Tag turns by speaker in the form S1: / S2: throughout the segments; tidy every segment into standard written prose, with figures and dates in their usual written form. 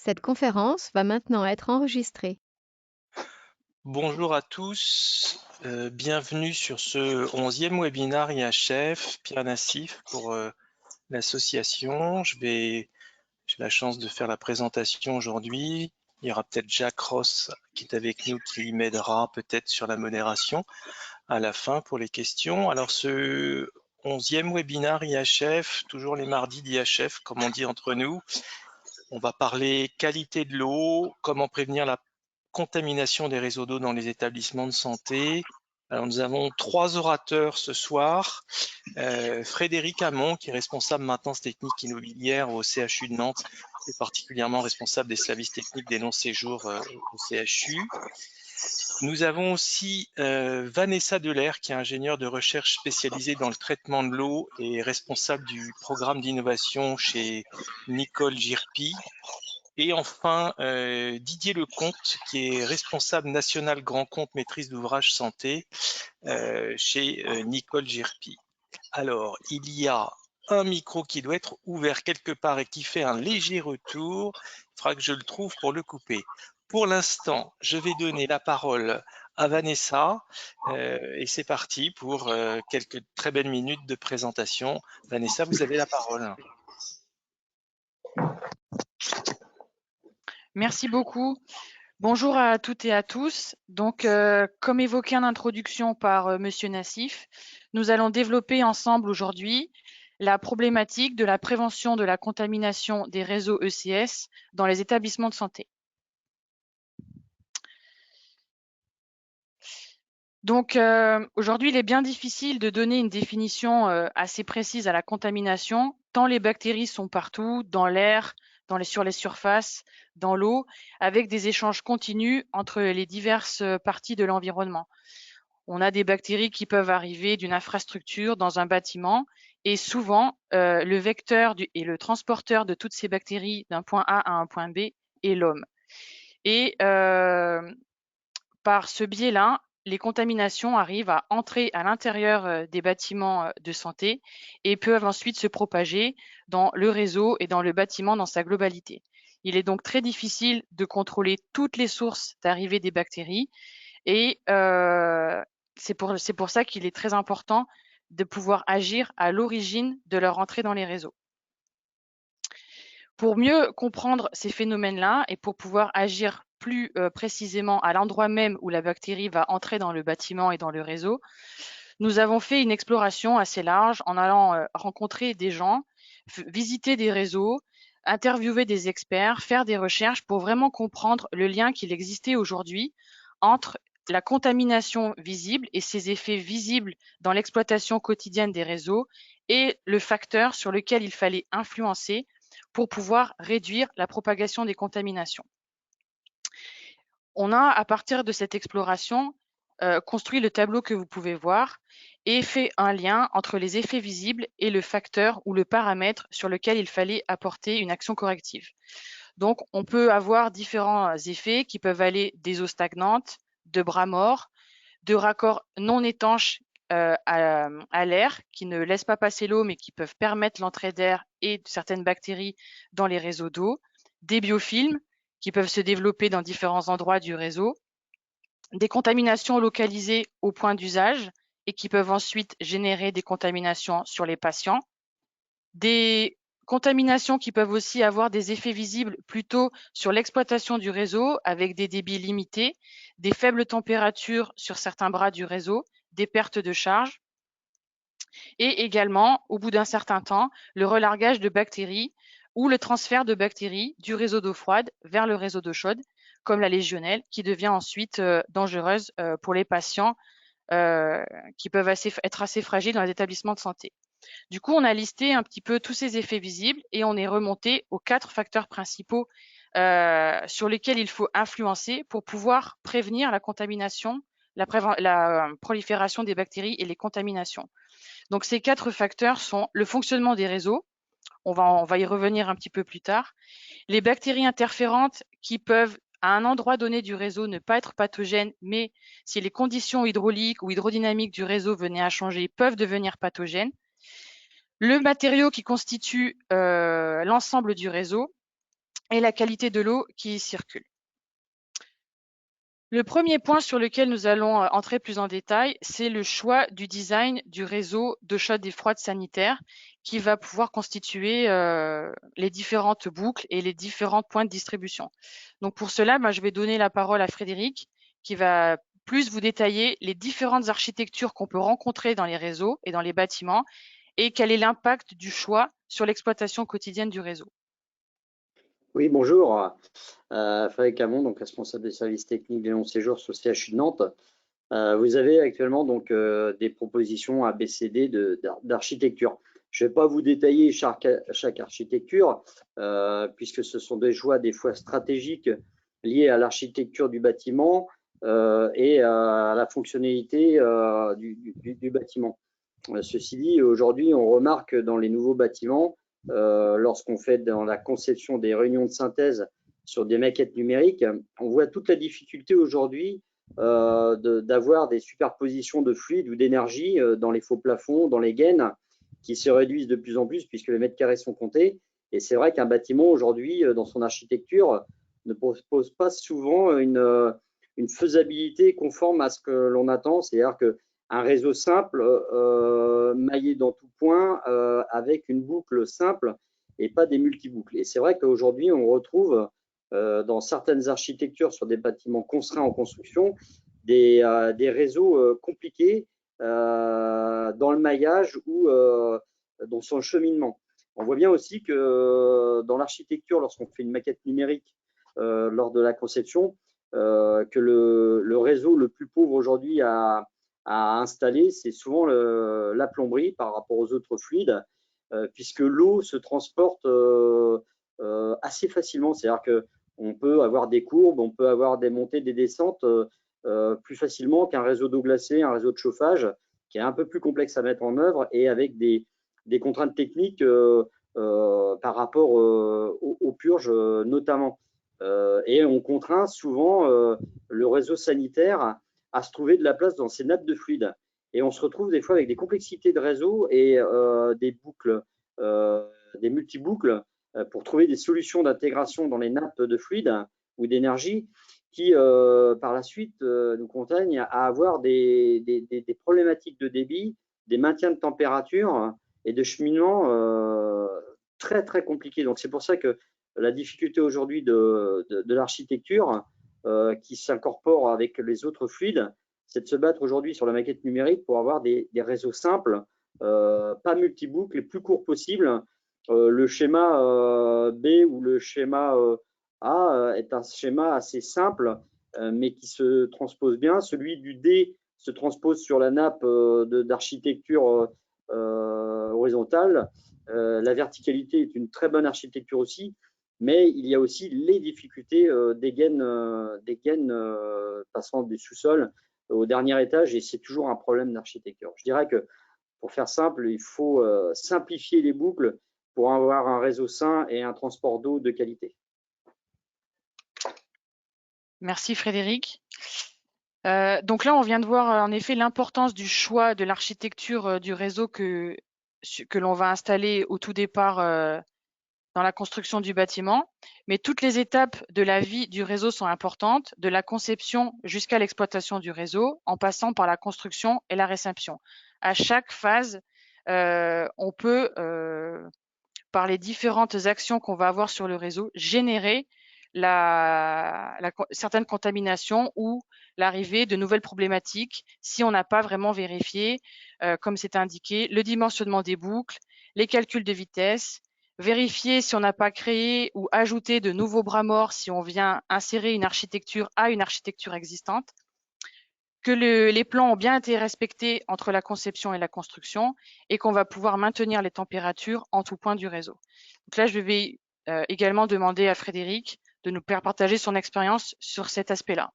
S1: Cette conférence va maintenant être enregistrée.
S2: Bonjour à tous, bienvenue sur ce 11e webinaire IHF, Pierre Nassif pour l'association. J'ai la chance de faire la présentation aujourd'hui. Il y aura peut-être Jacques Ross qui est avec nous qui m'aidera peut-être sur la modération à la fin pour les questions. Alors ce 11e webinaire IHF, toujours les mardis d'IHF comme on dit entre nous. On va parler qualité de l'eau, comment prévenir la contamination des réseaux d'eau dans les établissements de santé. Alors, nous avons 3 orateurs ce soir. Frédéric Hamon, qui est responsable maintenance technique immobilière au CHU de Nantes, et particulièrement responsable des services techniques des non-séjours au CHU. Nous avons aussi Vanessa Delair, qui est ingénieure de recherche spécialisée dans le traitement de l'eau et responsable du programme d'innovation chez Nicole Girpi. Et enfin, Didier Lecomte, qui est responsable national grand compte maîtrise d'ouvrage santé chez Nicole Girpi. Alors, il y a un micro qui doit être ouvert quelque part et qui fait un léger retour. Il faudra que je le trouve pour le couper. Pour l'instant, je vais donner la parole à Vanessa et c'est parti pour quelques très belles minutes de présentation. Vanessa, vous avez la parole.
S3: Merci beaucoup. Bonjour à toutes et à tous. Donc, comme évoqué en introduction par Monsieur Nassif, nous allons développer ensemble aujourd'hui la problématique de la prévention de la contamination des réseaux ECS dans les établissements de santé. Donc, aujourd'hui, il est bien difficile de donner une définition assez précise à la contamination, tant les bactéries sont partout, dans l'air, sur les surfaces, dans l'eau, avec des échanges continus entre les diverses parties de l'environnement. On a des bactéries qui peuvent arriver d'une infrastructure dans un bâtiment et souvent, le vecteur et le transporteur de toutes ces bactéries d'un point A à un point B est l'homme. Et par ce biais-là, les contaminations arrivent à entrer à l'intérieur des bâtiments de santé et peuvent ensuite se propager dans le réseau et dans le bâtiment dans sa globalité. Il est donc très difficile de contrôler toutes les sources d'arrivée des bactéries et c'est pour ça qu'il est très important de pouvoir agir à l'origine de leur entrée dans les réseaux. Pour mieux comprendre ces phénomènes-là et pour pouvoir agir plus précisément à l'endroit même où la bactérie va entrer dans le bâtiment et dans le réseau, nous avons fait une exploration assez large en allant rencontrer des gens, visiter des réseaux, interviewer des experts, faire des recherches pour vraiment comprendre le lien qu'il existait aujourd'hui entre la contamination visible et ses effets visibles dans l'exploitation quotidienne des réseaux et le facteur sur lequel il fallait influencer pour pouvoir réduire la propagation des contaminations. On a, à partir de cette exploration, construit le tableau que vous pouvez voir et fait un lien entre les effets visibles et le facteur ou le paramètre sur lequel il fallait apporter une action corrective. Donc, on peut avoir différents effets qui peuvent aller des eaux stagnantes, de bras morts, de raccords non étanches à l'air qui ne laissent pas passer l'eau mais qui peuvent permettre l'entrée d'air et de certaines bactéries dans les réseaux d'eau, des biofilms qui peuvent se développer dans différents endroits du réseau, des contaminations localisées au point d'usage et qui peuvent ensuite générer des contaminations sur les patients, des contaminations qui peuvent aussi avoir des effets visibles plutôt sur l'exploitation du réseau avec des débits limités, des faibles températures sur certains bras du réseau, des pertes de charge et également, au bout d'un certain temps, le relargage de bactéries ou le transfert de bactéries du réseau d'eau froide vers le réseau d'eau chaude, comme la légionnelle, qui devient ensuite dangereuse pour les patients qui peuvent être assez fragiles dans les établissements de santé. Du coup, on a listé un petit peu tous ces effets visibles et on est remonté aux 4 facteurs principaux sur lesquels il faut influencer pour pouvoir prévenir la contamination, la prolifération des bactéries et les contaminations. Donc, ces 4 facteurs sont le fonctionnement des réseaux, on va y revenir un petit peu plus tard, les bactéries interférantes qui peuvent à un endroit donné du réseau ne pas être pathogènes, mais si les conditions hydrauliques ou hydrodynamiques du réseau venaient à changer, peuvent devenir pathogènes. Le matériau qui constitue l'ensemble du réseau et la qualité de l'eau qui y circule. Le premier point sur lequel nous allons entrer plus en détail, c'est le choix du design du réseau d'eau chaude et froide sanitaire qui va pouvoir constituer les différentes boucles et les différents points de distribution. Donc pour cela, je vais donner la parole à Frédéric qui va plus vous détailler les différentes architectures qu'on peut rencontrer dans les réseaux et dans les bâtiments et quel est l'impact du choix sur l'exploitation quotidienne du réseau.
S4: Oui, bonjour. Frédéric Hamon, donc responsable des services techniques des longs séjours sur le CHU de Nantes. Vous avez actuellement donc des propositions ABCD d'architecture. Je ne vais pas vous détailler chaque architecture, puisque ce sont des choix des fois stratégiques liés à l'architecture du bâtiment et à la fonctionnalité du bâtiment. Ceci dit, aujourd'hui, on remarque dans les nouveaux bâtiments, lorsqu'on fait dans la conception des réunions de synthèse sur des maquettes numériques, on voit toute la difficulté aujourd'hui d'avoir des superpositions de fluides ou d'énergie dans les faux plafonds, dans les gaines, qui se réduisent de plus en plus puisque les mètres carrés sont comptés. Et c'est vrai qu'un bâtiment aujourd'hui, dans son architecture, ne pose pas souvent une faisabilité conforme à ce que l'on attend, c'est-à-dire qu'un réseau simple, maillé dans tout point, avec une boucle simple et pas des multiboucles. Et c'est vrai qu'aujourd'hui, on retrouve dans certaines architectures sur des bâtiments construits en construction des réseaux compliqués dans le maillage ou dans son cheminement. On voit bien aussi que dans l'architecture, lorsqu'on fait une maquette numérique lors de la conception, que le réseau le plus pauvre aujourd'hui à installer, c'est souvent la plomberie par rapport aux autres fluides, puisque l'eau se transporte assez facilement. C'est-à-dire qu'on peut avoir des courbes, on peut avoir des montées, des descentes plus facilement qu'un réseau d'eau glacée, un réseau de chauffage, qui est un peu plus complexe à mettre en œuvre et avec des contraintes techniques par rapport aux purges notamment. Et on contraint souvent le réseau sanitaire à se trouver de la place dans ces nappes de fluides. Et on se retrouve des fois avec des complexités de réseau et des boucles, des multiboucles pour trouver des solutions d'intégration dans les nappes de fluides ou d'énergie qui, par la suite, nous contraignent à avoir des problématiques de débit, des maintiens de température et de cheminement très, très compliqués. Donc, c'est pour ça que la difficulté aujourd'hui de l'architecture qui s'incorpore avec les autres fluides, c'est de se battre aujourd'hui sur la maquette numérique pour avoir des réseaux simples, pas multiboucles, les plus courts possibles. Le schéma B ou le schéma A est un schéma assez simple, mais qui se transpose bien. Celui du D se transpose sur la nappe d'architecture horizontale. La verticalité est une très bonne architecture aussi, mais il y a aussi les difficultés des gaines passant du sous-sol au dernier étage, et c'est toujours un problème d'architecture. Je dirais que, pour faire simple, il faut simplifier les boucles pour avoir un réseau sain et un transport d'eau de qualité.
S3: Merci Frédéric. Donc là, on vient de voir en effet l'importance du choix de l'architecture du réseau que l'on va installer au tout départ dans la construction du bâtiment. Mais toutes les étapes de la vie du réseau sont importantes, de la conception jusqu'à l'exploitation du réseau, en passant par la construction et la réception. À chaque phase, on peut, par les différentes actions qu'on va avoir sur le réseau, générer certaines contaminations ou l'arrivée de nouvelles problématiques si on n'a pas vraiment vérifié, comme c'est indiqué, le dimensionnement des boucles, les calculs de vitesse, vérifier si on n'a pas créé ou ajouté de nouveaux bras morts si on vient insérer une architecture à une architecture existante, que les plans ont bien été respectés entre la conception et la construction et qu'on va pouvoir maintenir les températures en tout point du réseau. Donc là, je vais également demander à Frédéric de nous faire partager son expérience sur cet aspect-là.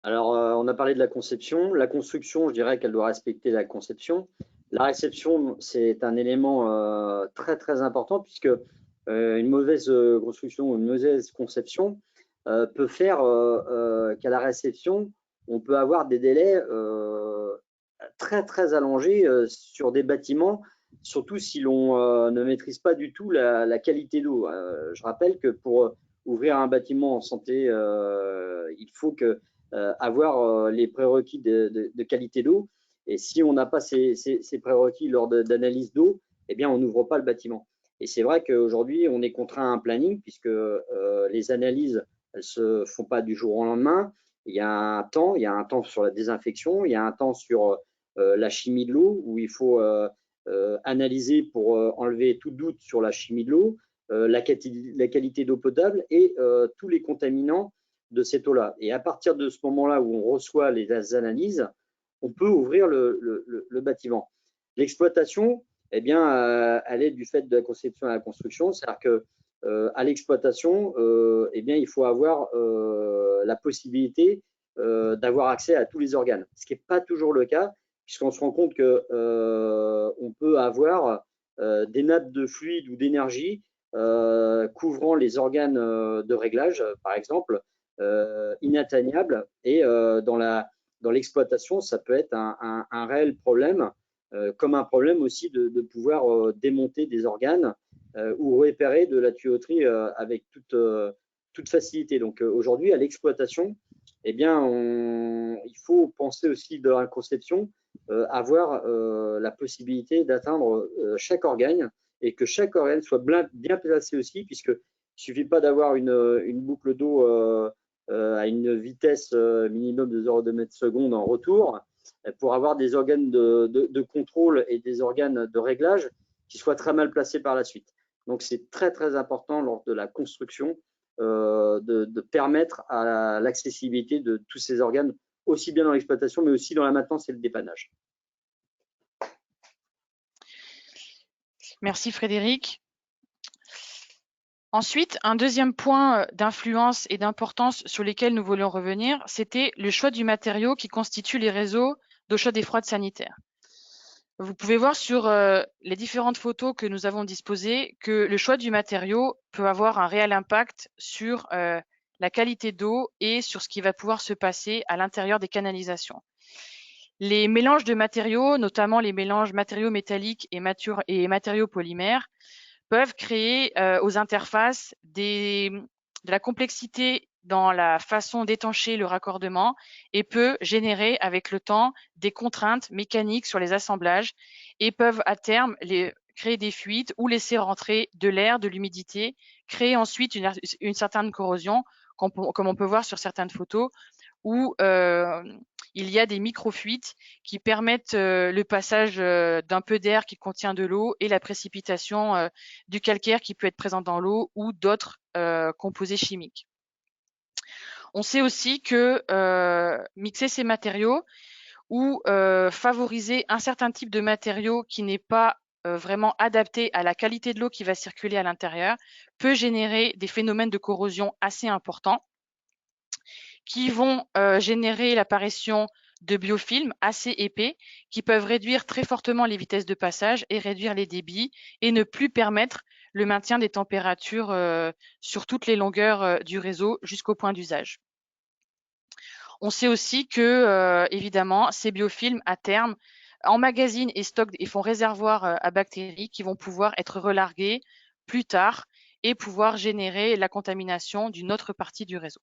S4: Alors, on a parlé de la conception. La construction, je dirais qu'elle doit respecter la conception. La réception, c'est un élément très, très important puisque une mauvaise construction ou une mauvaise conception peut faire qu'à la réception, on peut avoir des délais très, très allongés sur des bâtiments surtout si l'on ne maîtrise pas du tout la qualité d'eau. Je rappelle que pour ouvrir un bâtiment en santé, il faut avoir les prérequis de qualité d'eau. Et si on n'a pas ces prérequis lors d'analyse d'eau, eh bien, on n'ouvre pas le bâtiment. Et c'est vrai qu'aujourd'hui, on est contraint à un planning puisque les analyses, elles se font pas du jour au lendemain. Il y a un temps sur la désinfection, il y a un temps sur la chimie de l'eau où il faut analyser pour enlever tout doute sur la chimie de l'eau, la qualité d'eau potable et tous les contaminants de cette eau-là. Et à partir de ce moment-là où on reçoit les analyses, on peut ouvrir le bâtiment. L'exploitation, eh bien, elle est du fait de la conception à la construction, c'est-à-dire que à l'exploitation, eh bien, il faut avoir la possibilité d'avoir accès à tous les organes, ce qui n'est pas toujours le cas, puisqu'on se rend compte qu'on peut avoir des nappes de fluide ou d'énergie couvrant les organes de réglage, par exemple, inatteignables. Et dans l'exploitation, ça peut être un réel problème, comme un problème aussi de pouvoir démonter des organes ou repérer de la tuyauterie avec toute facilité. Donc aujourd'hui, à l'exploitation, eh bien, il faut penser aussi dans la conception, avoir la possibilité d'atteindre chaque organe et que chaque organe soit bien placé aussi, puisqu'il ne suffit pas d'avoir une boucle d'eau à une vitesse minimum de 0,2 m/s en retour, pour avoir des organes de contrôle et des organes de réglage qui soient très mal placés par la suite. Donc, c'est très, très important lors de la construction de permettre à l'accessibilité de tous ces organes, aussi bien dans l'exploitation, mais aussi dans la maintenance et le dépannage.
S3: Merci Frédéric. Ensuite, un deuxième point d'influence et d'importance sur lesquels nous voulions revenir, c'était le choix du matériau qui constitue les réseaux d'eau chaude et froide sanitaire. Vous pouvez voir sur les différentes photos que nous avons disposées que le choix du matériau peut avoir un réel impact sur la qualité d'eau et sur ce qui va pouvoir se passer à l'intérieur des canalisations. Les mélanges de matériaux, notamment les mélanges matériaux métalliques et matériaux polymères, peuvent créer aux interfaces de la complexité dans la façon d'étancher le raccordement et peut générer avec le temps des contraintes mécaniques sur les assemblages et peuvent à terme créer des fuites ou laisser rentrer de l'air, de l'humidité, créer ensuite une certaine corrosion, comme on peut voir sur certaines photos, où il y a des micro-fuites qui permettent le passage d'un peu d'air qui contient de l'eau et la précipitation du calcaire qui peut être présent dans l'eau ou d'autres composés chimiques. On sait aussi que mixer ces matériaux ou favoriser un certain type de matériau qui n'est pas vraiment adapté à la qualité de l'eau qui va circuler à l'intérieur peut générer des phénomènes de corrosion assez importants qui vont générer l'apparition de biofilms assez épais qui peuvent réduire très fortement les vitesses de passage et réduire les débits et ne plus permettre le maintien des températures sur toutes les longueurs du réseau jusqu'au point d'usage. On sait aussi que, évidemment, ces biofilms, à terme, emmagasinent et stockent et font réservoir à bactéries qui vont pouvoir être relarguées plus tard et pouvoir générer la contamination d'une autre partie du réseau.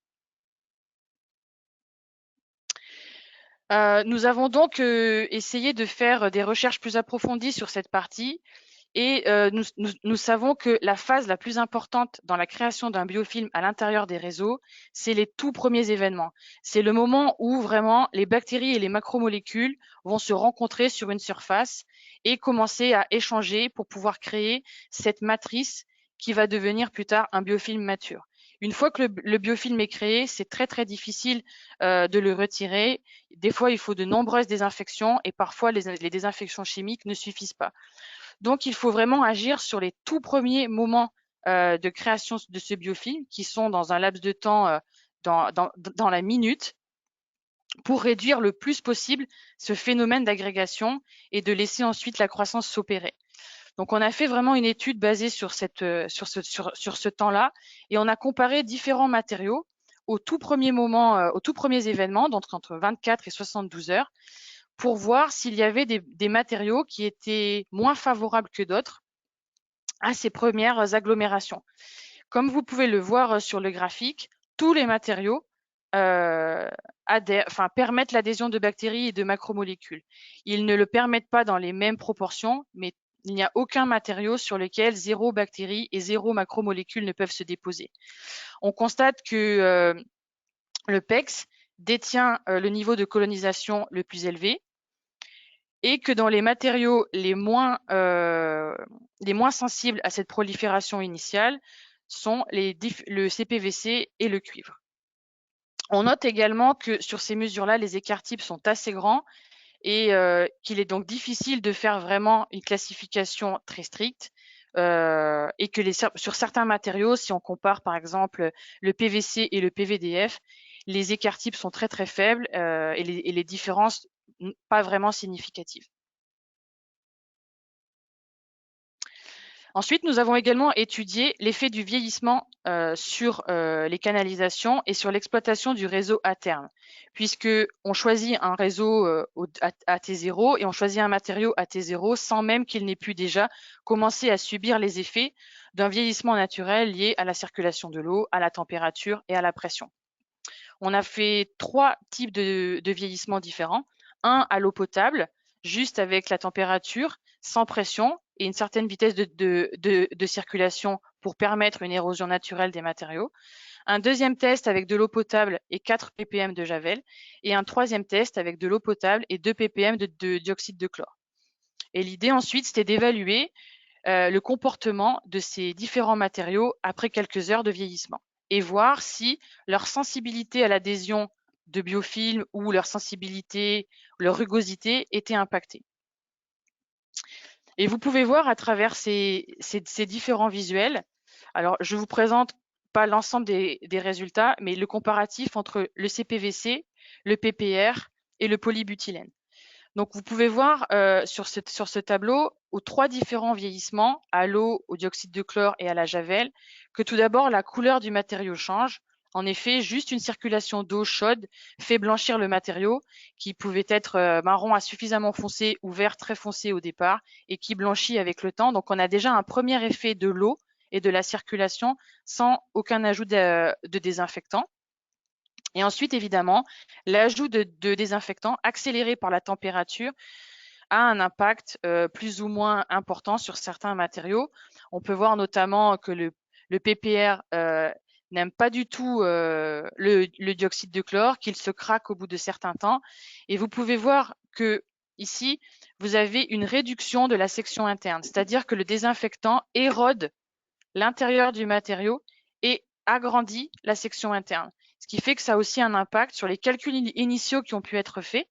S3: Nous avons donc essayé de faire des recherches plus approfondies sur cette partie et nous savons que la phase la plus importante dans la création d'un biofilm à l'intérieur des réseaux, c'est les tout premiers événements. C'est le moment où vraiment les bactéries et les macromolécules vont se rencontrer sur une surface et commencer à échanger pour pouvoir créer cette matrice qui va devenir plus tard un biofilm mature. Une fois que le biofilm est créé, c'est très très difficile de le retirer. Des fois, il faut de nombreuses désinfections et parfois les désinfections chimiques ne suffisent pas. Donc, il faut vraiment agir sur les tout premiers moments de création de ce biofilm qui sont dans un laps de temps dans la minute pour réduire le plus possible ce phénomène d'agrégation et de laisser ensuite la croissance s'opérer. Donc, on a fait vraiment une étude basée sur ce temps-là et on a comparé différents matériaux au tout premier moment, aux tout premiers événements, donc entre 24 et 72 heures, pour voir s'il y avait des matériaux qui étaient moins favorables que d'autres à ces premières agglomérations. Comme vous pouvez le voir sur le graphique, tous les matériaux permettent l'adhésion de bactéries et de macromolécules. Ils ne le permettent pas dans les mêmes proportions, mais il n'y a aucun matériau sur lequel 0 bactéries et 0 macromolécules ne peuvent se déposer. On constate que le PEX détient le niveau de colonisation le plus élevé et que dans les matériaux les moins sensibles à cette prolifération initiale sont le CPVC et le cuivre. On note également que sur ces mesures-là, les écarts types sont assez grands et qu'il est donc difficile de faire vraiment une classification très stricte et que sur certains matériaux, si on compare par exemple le PVC et le PVDF, les écarts types sont très très faibles et les différences pas vraiment significatives. Ensuite, nous avons également étudié l'effet du vieillissement sur les canalisations et sur l'exploitation du réseau à terme, puisque on choisit un réseau à T0 et on choisit un matériau à T0 sans même qu'il n'ait pu déjà commencer à subir les effets d'un vieillissement naturel lié à la circulation de l'eau, à la température et à la pression. On a fait 3 types de vieillissement différents. Un à l'eau potable, juste avec la température, sans pression et une certaine vitesse de circulation pour permettre une érosion naturelle des matériaux. Un deuxième test avec de l'eau potable et 4 ppm de javel. Et un troisième test avec de l'eau potable et 2 ppm de dioxyde de chlore. Et l'idée ensuite, c'était d'évaluer le comportement de ces différents matériaux après quelques heures de vieillissement et voir si leur sensibilité à l'adhésion de biofilms ou leur sensibilité, leur rugosité était impactée. Et vous pouvez voir à travers ces différents visuels, alors je ne vous présente pas l'ensemble des résultats, mais le comparatif entre le CPVC, le PPR et le polybutylène. Donc, vous pouvez voir sur ce tableau aux 3 différents vieillissements, à l'eau, au dioxyde de chlore et à la javel, que tout d'abord, la couleur du matériau change. En effet, juste une circulation d'eau chaude fait blanchir le matériau qui pouvait être marron à suffisamment foncé ou vert très foncé au départ et qui blanchit avec le temps. Donc, on a déjà un premier effet de l'eau et de la circulation sans aucun ajout de désinfectant. Et ensuite, évidemment, l'ajout de désinfectants accéléré par la température a un impact plus ou moins important sur certains matériaux. On peut voir notamment que le PPR n'aime pas du tout le dioxyde de chlore, qu'il se craque au bout de certains temps. Et vous pouvez voir que ici, vous avez une réduction de la section interne, c'est-à-dire que le désinfectant érode l'intérieur du matériau et agrandit la section interne. Ce qui fait que ça a aussi un impact sur les calculs initiaux qui ont pu être faits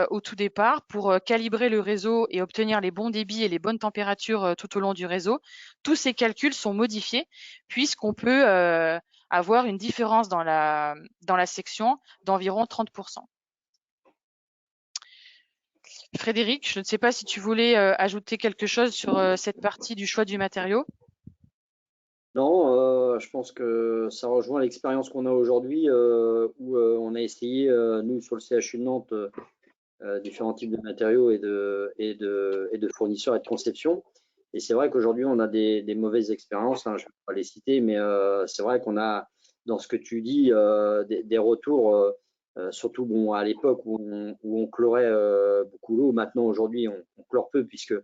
S3: au tout départ pour calibrer le réseau et obtenir les bons débits et les bonnes températures tout au long du réseau. Tous ces calculs sont modifiés puisqu'on peut avoir une différence dans la section d'environ 30%. Frédéric, je ne sais pas si tu voulais ajouter quelque chose sur cette partie du choix du matériau.
S4: Non, je pense que ça rejoint l'expérience qu'on a aujourd'hui où on a essayé, nous, sur le CHU de Nantes, différents types de matériaux et de fournisseurs et de conception. Et c'est vrai qu'aujourd'hui, on a des mauvaises expériences, hein, je ne vais pas les citer, mais c'est vrai qu'on a, dans ce que tu dis, des retours, surtout bon, à l'époque où on chlorait beaucoup l'eau. Maintenant, aujourd'hui, on chlore peu puisque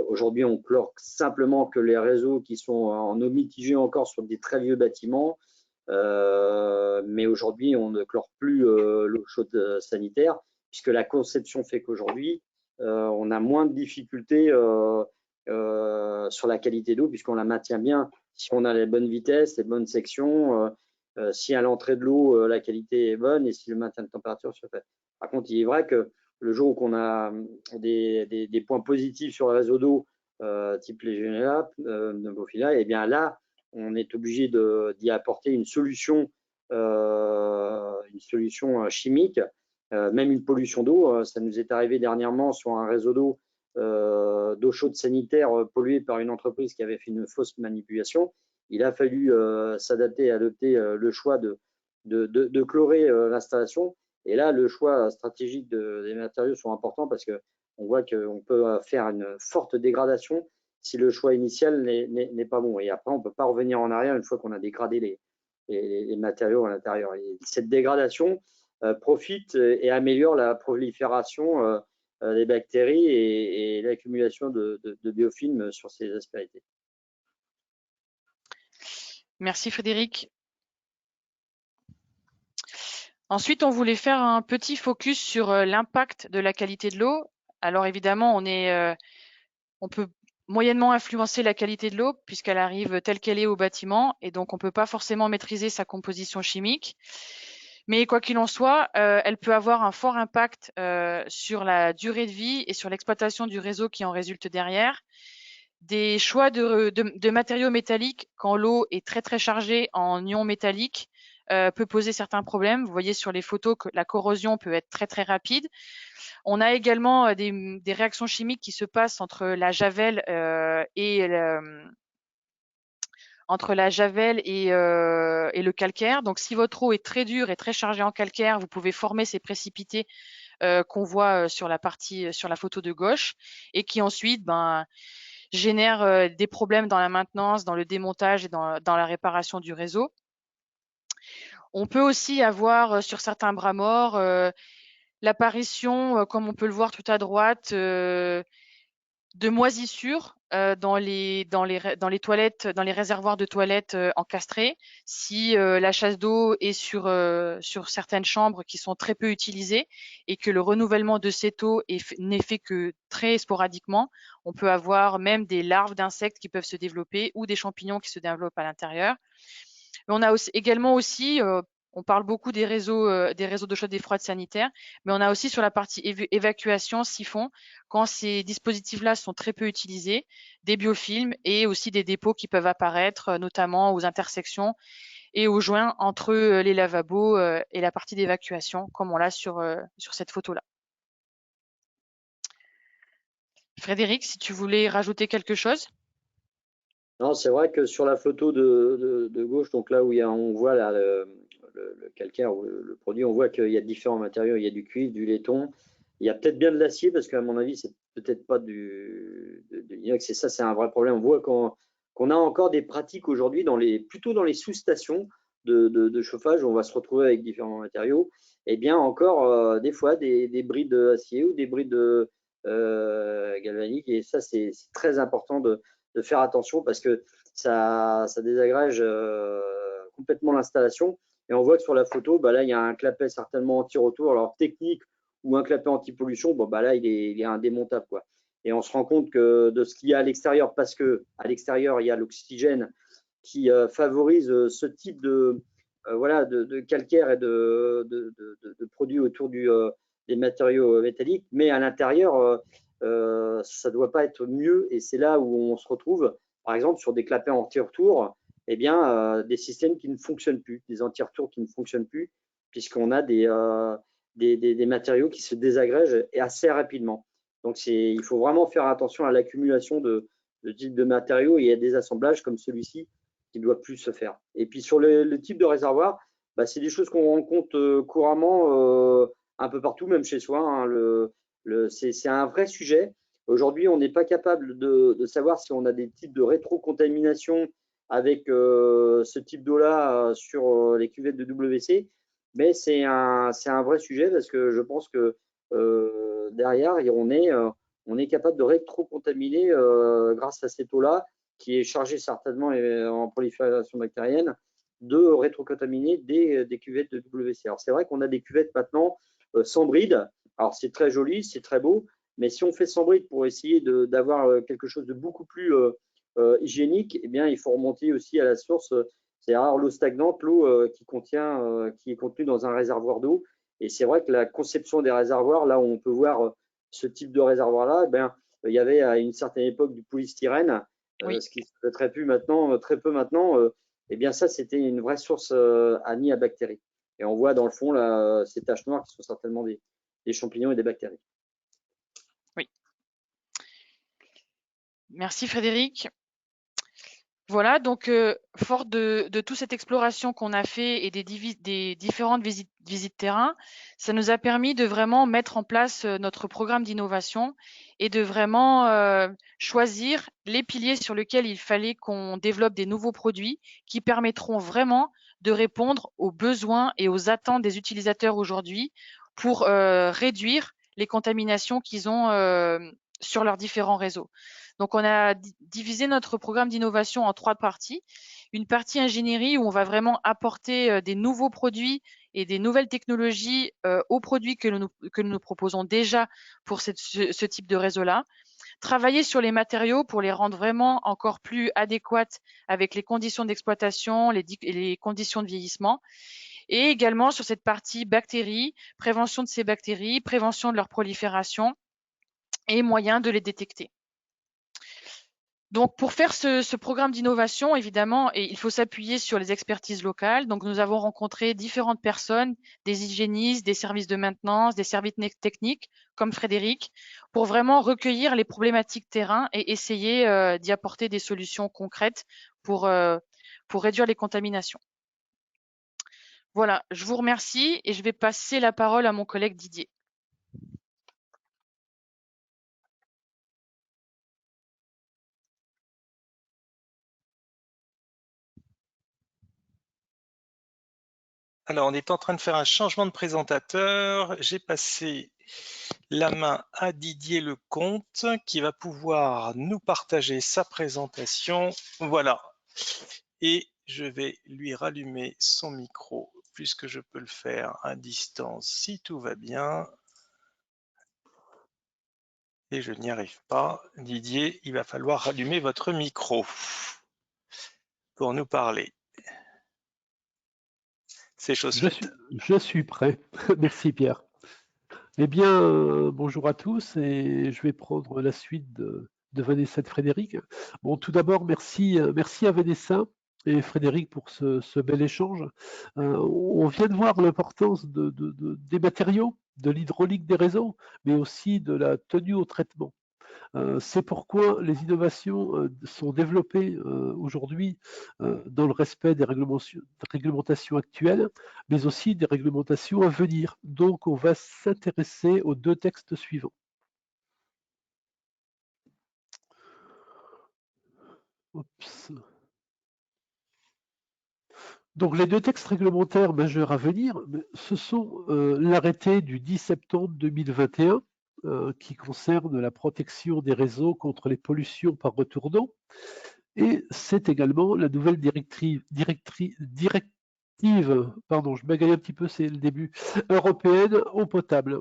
S4: aujourd'hui, on chlore simplement que les réseaux qui sont en eau mitigée encore sur des très vieux bâtiments. Mais aujourd'hui, on ne chlore plus l'eau chaude sanitaire puisque la conception fait qu'aujourd'hui, on a moins de difficultés sur la qualité d'eau puisqu'on la maintient bien si on a les bonnes vitesses, les bonnes sections, si à l'entrée de l'eau, la qualité est bonne et si le maintien de température se fait. Par contre, il est vrai que le jour où on a des points positifs sur le réseau d'eau, type Legionella, Pneumophilia, et bien là, on est obligé d'y apporter une solution chimique, même une pollution d'eau. Ça nous est arrivé dernièrement sur un réseau d'eau chaude sanitaire polluée par une entreprise qui avait fait une fausse manipulation. Il a fallu s'adapter et adopter le choix de chlorer l'installation. Et là, le choix stratégique des matériaux sont importants parce qu'on voit qu'on peut faire une forte dégradation si le choix initial n'est pas bon. Et après, on ne peut pas revenir en arrière une fois qu'on a dégradé les matériaux à l'intérieur. Cette dégradation profite et améliore la prolifération des bactéries et l'accumulation de biofilms sur ces aspérités.
S3: Merci Frédéric. Ensuite, on voulait faire un petit focus sur l'impact de la qualité de l'eau. Alors évidemment, on peut moyennement influencer la qualité de l'eau puisqu'elle arrive telle qu'elle est au bâtiment et donc on ne peut pas forcément maîtriser sa composition chimique. Mais quoi qu'il en soit, elle peut avoir un fort impact sur la durée de vie et sur l'exploitation du réseau qui en résulte derrière. Des choix de matériaux métalliques quand l'eau est très très chargée en ions métalliques peut poser certains problèmes. Vous voyez sur les photos que la corrosion peut être très très rapide. On a également des réactions chimiques qui se passent entre la javel et le calcaire. Donc, si votre eau est très dure et très chargée en calcaire, vous pouvez former ces précipités qu'on voit sur la photo de gauche et qui ensuite génèrent des problèmes dans la maintenance, dans le démontage et dans la réparation du réseau. On peut aussi avoir sur certains bras morts l'apparition, comme on peut le voir tout à droite, de moisissures dans les toilettes, dans les réservoirs de toilettes encastrés. Si la chasse d'eau est sur certaines chambres qui sont très peu utilisées et que le renouvellement de cette eau n'est fait que très sporadiquement, on peut avoir même des larves d'insectes qui peuvent se développer ou des champignons qui se développent à l'intérieur. Mais on a également aussi, on parle beaucoup des réseaux d'eau chaude et froide sanitaire, mais on a aussi sur la partie évacuation, siphon, quand ces dispositifs-là sont très peu utilisés, des biofilms et aussi des dépôts qui peuvent apparaître, notamment aux intersections et aux joints entre les lavabos et la partie d'évacuation, comme on l'a sur cette photo-là. Frédéric, si tu voulais rajouter quelque chose?
S4: Non, c'est vrai que sur la photo de gauche, donc là où on voit là, le calcaire ou le produit, on voit qu'il y a différents matériaux. Il y a du cuivre, du laiton. Il y a peut-être bien de l'acier parce qu'à mon avis, c'est peut-être pas de l'inox. Et ça, c'est un vrai problème. On voit qu'on a encore des pratiques aujourd'hui plutôt dans les sous-stations de chauffage où on va se retrouver avec différents matériaux. Et bien encore des fois des brides d'acier ou des brides galvaniques. Et ça, c'est très important de faire attention parce que ça désagrège complètement l'installation. Et on voit que sur la photo, là, il y a un clapet certainement anti-retour, alors technique ou un clapet anti-pollution, là, il est indémontable, quoi. Et on se rend compte que de ce qu'il y a à l'extérieur, parce que à l'extérieur, il y a l'oxygène qui favorise ce type de calcaire et de produits autour des matériaux métalliques, mais à l'intérieur, ça ne doit pas être mieux et c'est là où on se retrouve, par exemple, sur des clapets anti-retour, des systèmes qui ne fonctionnent plus, des anti-retours qui ne fonctionnent plus, puisqu'on a des matériaux qui se désagrègent et assez rapidement. Donc, il faut vraiment faire attention à l'accumulation de types de matériaux et il y a des assemblages comme celui-ci qui ne doit plus se faire. Et puis, sur le type de réservoir, c'est des choses qu'on rencontre couramment un peu partout, même chez soi, hein, c'est un vrai sujet. Aujourd'hui, on n'est pas capable de savoir si on a des types de rétrocontamination avec ce type d'eau-là sur les cuvettes de WC, mais c'est un vrai sujet parce que je pense que derrière, on est capable de rétrocontaminer grâce à cette eau-là qui est chargée certainement en prolifération bactérienne, de rétrocontaminer des cuvettes de WC. Alors c'est vrai qu'on a des cuvettes maintenant sans bride. Alors c'est très joli, c'est très beau, mais si on fait sans bride pour essayer d'avoir quelque chose de beaucoup plus hygiénique, eh bien il faut remonter aussi à la source, c'est-à-dire l'eau stagnante, l'eau qui est contenue dans un réservoir d'eau. Et c'est vrai que la conception des réservoirs, là où on peut voir ce type de réservoir-là, il y avait à une certaine époque du polystyrène,
S3: Oui.
S4: ce qui se fait très peu maintenant. Eh bien ça, c'était une vraie source à nid à bactéries. Et on voit dans le fond là, ces taches noires qui sont certainement des champignons et des bactéries.
S3: Oui. Merci Frédéric. Voilà, donc fort de toute cette exploration qu'on a fait et des différentes visites terrain, ça nous a permis de vraiment mettre en place notre programme d'innovation et de vraiment choisir les piliers sur lesquels il fallait qu'on développe des nouveaux produits qui permettront vraiment de répondre aux besoins et aux attentes des utilisateurs aujourd'hui pour réduire les contaminations qu'ils ont sur leurs différents réseaux. Donc, on a divisé notre programme d'innovation en 3 parties. Une partie ingénierie où on va vraiment apporter des nouveaux produits et des nouvelles technologies aux produits que nous proposons déjà pour ce type de réseau-là. Travailler sur les matériaux pour les rendre vraiment encore plus adéquates avec les conditions d'exploitation, les conditions de vieillissement. Et également sur cette partie bactéries, prévention de ces bactéries, prévention de leur prolifération et moyens de les détecter. Donc, pour faire ce programme d'innovation, évidemment, il faut s'appuyer sur les expertises locales. Donc, nous avons rencontré différentes personnes, des hygiénistes, des services de maintenance, des services techniques, comme Frédéric, pour vraiment recueillir les problématiques terrain et essayer d'y apporter des solutions concrètes pour réduire les contaminations. Voilà, je vous remercie et je vais passer la parole à mon collègue Didier.
S2: Alors, on est en train de faire un changement de présentateur. J'ai passé la main à Didier Lecomte qui va pouvoir nous partager sa présentation. Voilà. Et je vais lui rallumer son micro puisque je peux le faire à distance si tout va bien. Et je n'y arrive pas. Didier, il va falloir rallumer votre micro pour nous parler. C'est chose faite.
S5: Je suis prêt. Merci Pierre. Eh bien, bonjour à tous et je vais prendre la suite de Vanessa et de Frédéric. Bon, tout d'abord, merci à Vanessa et Frédéric pour ce bel échange. On vient de voir l'importance des matériaux, de l'hydraulique des réseaux, mais aussi de la tenue au traitement. C'est pourquoi les innovations sont développées aujourd'hui dans le respect des réglementations actuelles, mais aussi des réglementations à venir. Donc, on va s'intéresser aux 2 textes suivants. Oups. Donc, les 2 textes réglementaires majeurs à venir, ce sont l'arrêté du 10 septembre 2021 qui concerne la protection des réseaux contre les pollutions par retour d'eau. Et c'est également la nouvelle directive, pardon, je bagaille un petit peu, c'est le début, européenne eau potable,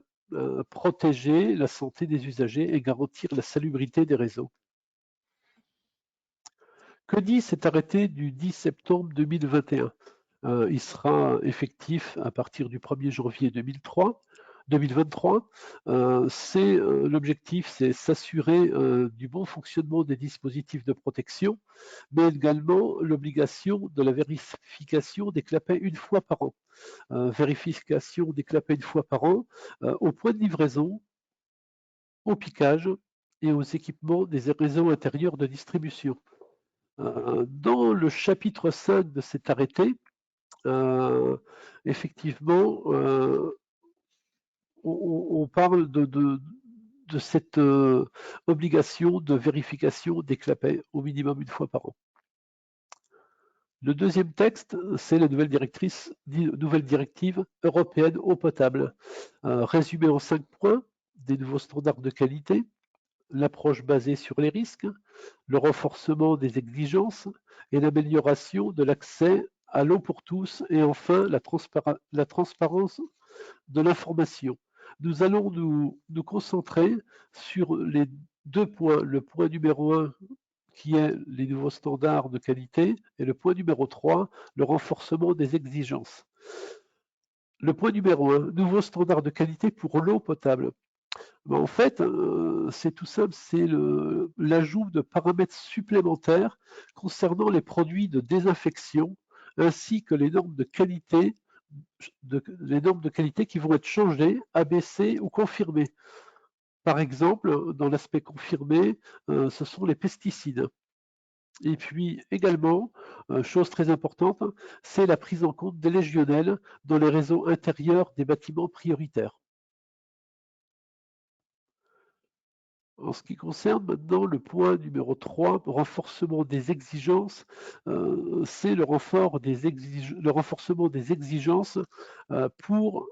S5: protéger la santé des usagers et garantir la salubrité des réseaux. Que dit cet arrêté du 10 septembre 2021 ? Il sera effectif à partir du 1er janvier 2023. L'objectif, c'est s'assurer du bon fonctionnement des dispositifs de protection, mais également l'obligation de la vérification des clapets une fois par an. Vérification des clapets une fois par an au point de livraison, au piquage et aux équipements des réseaux intérieurs de distribution. Dans le chapitre 5 de cet arrêté, effectivement, on parle de cette obligation de vérification des clapets au minimum une fois par an. Le deuxième texte, c'est la nouvelle directive européenne eau potable, résumée en 5 points, des nouveaux standards de qualité, l'approche basée sur les risques, le renforcement des exigences et l'amélioration de l'accès à l'eau pour tous et enfin la transparence de l'information. Nous allons nous concentrer sur les 2 points. Le point numéro 1 qui est les nouveaux standards de qualité et le point numéro 3, le renforcement des exigences. Le point numéro 1, nouveaux standards de qualité pour l'eau potable. En fait, c'est tout simple, c'est l'ajout de paramètres supplémentaires concernant les produits de désinfection ainsi que les normes de qualité qui vont être changées, abaissées ou confirmées. Par exemple, dans l'aspect confirmé, ce sont les pesticides. Et puis également, chose très importante, c'est la prise en compte des légionnels dans les réseaux intérieurs des bâtiments prioritaires. En ce qui concerne maintenant le point numéro 3, renforcement des exigences, c'est le renforcement des exigences pour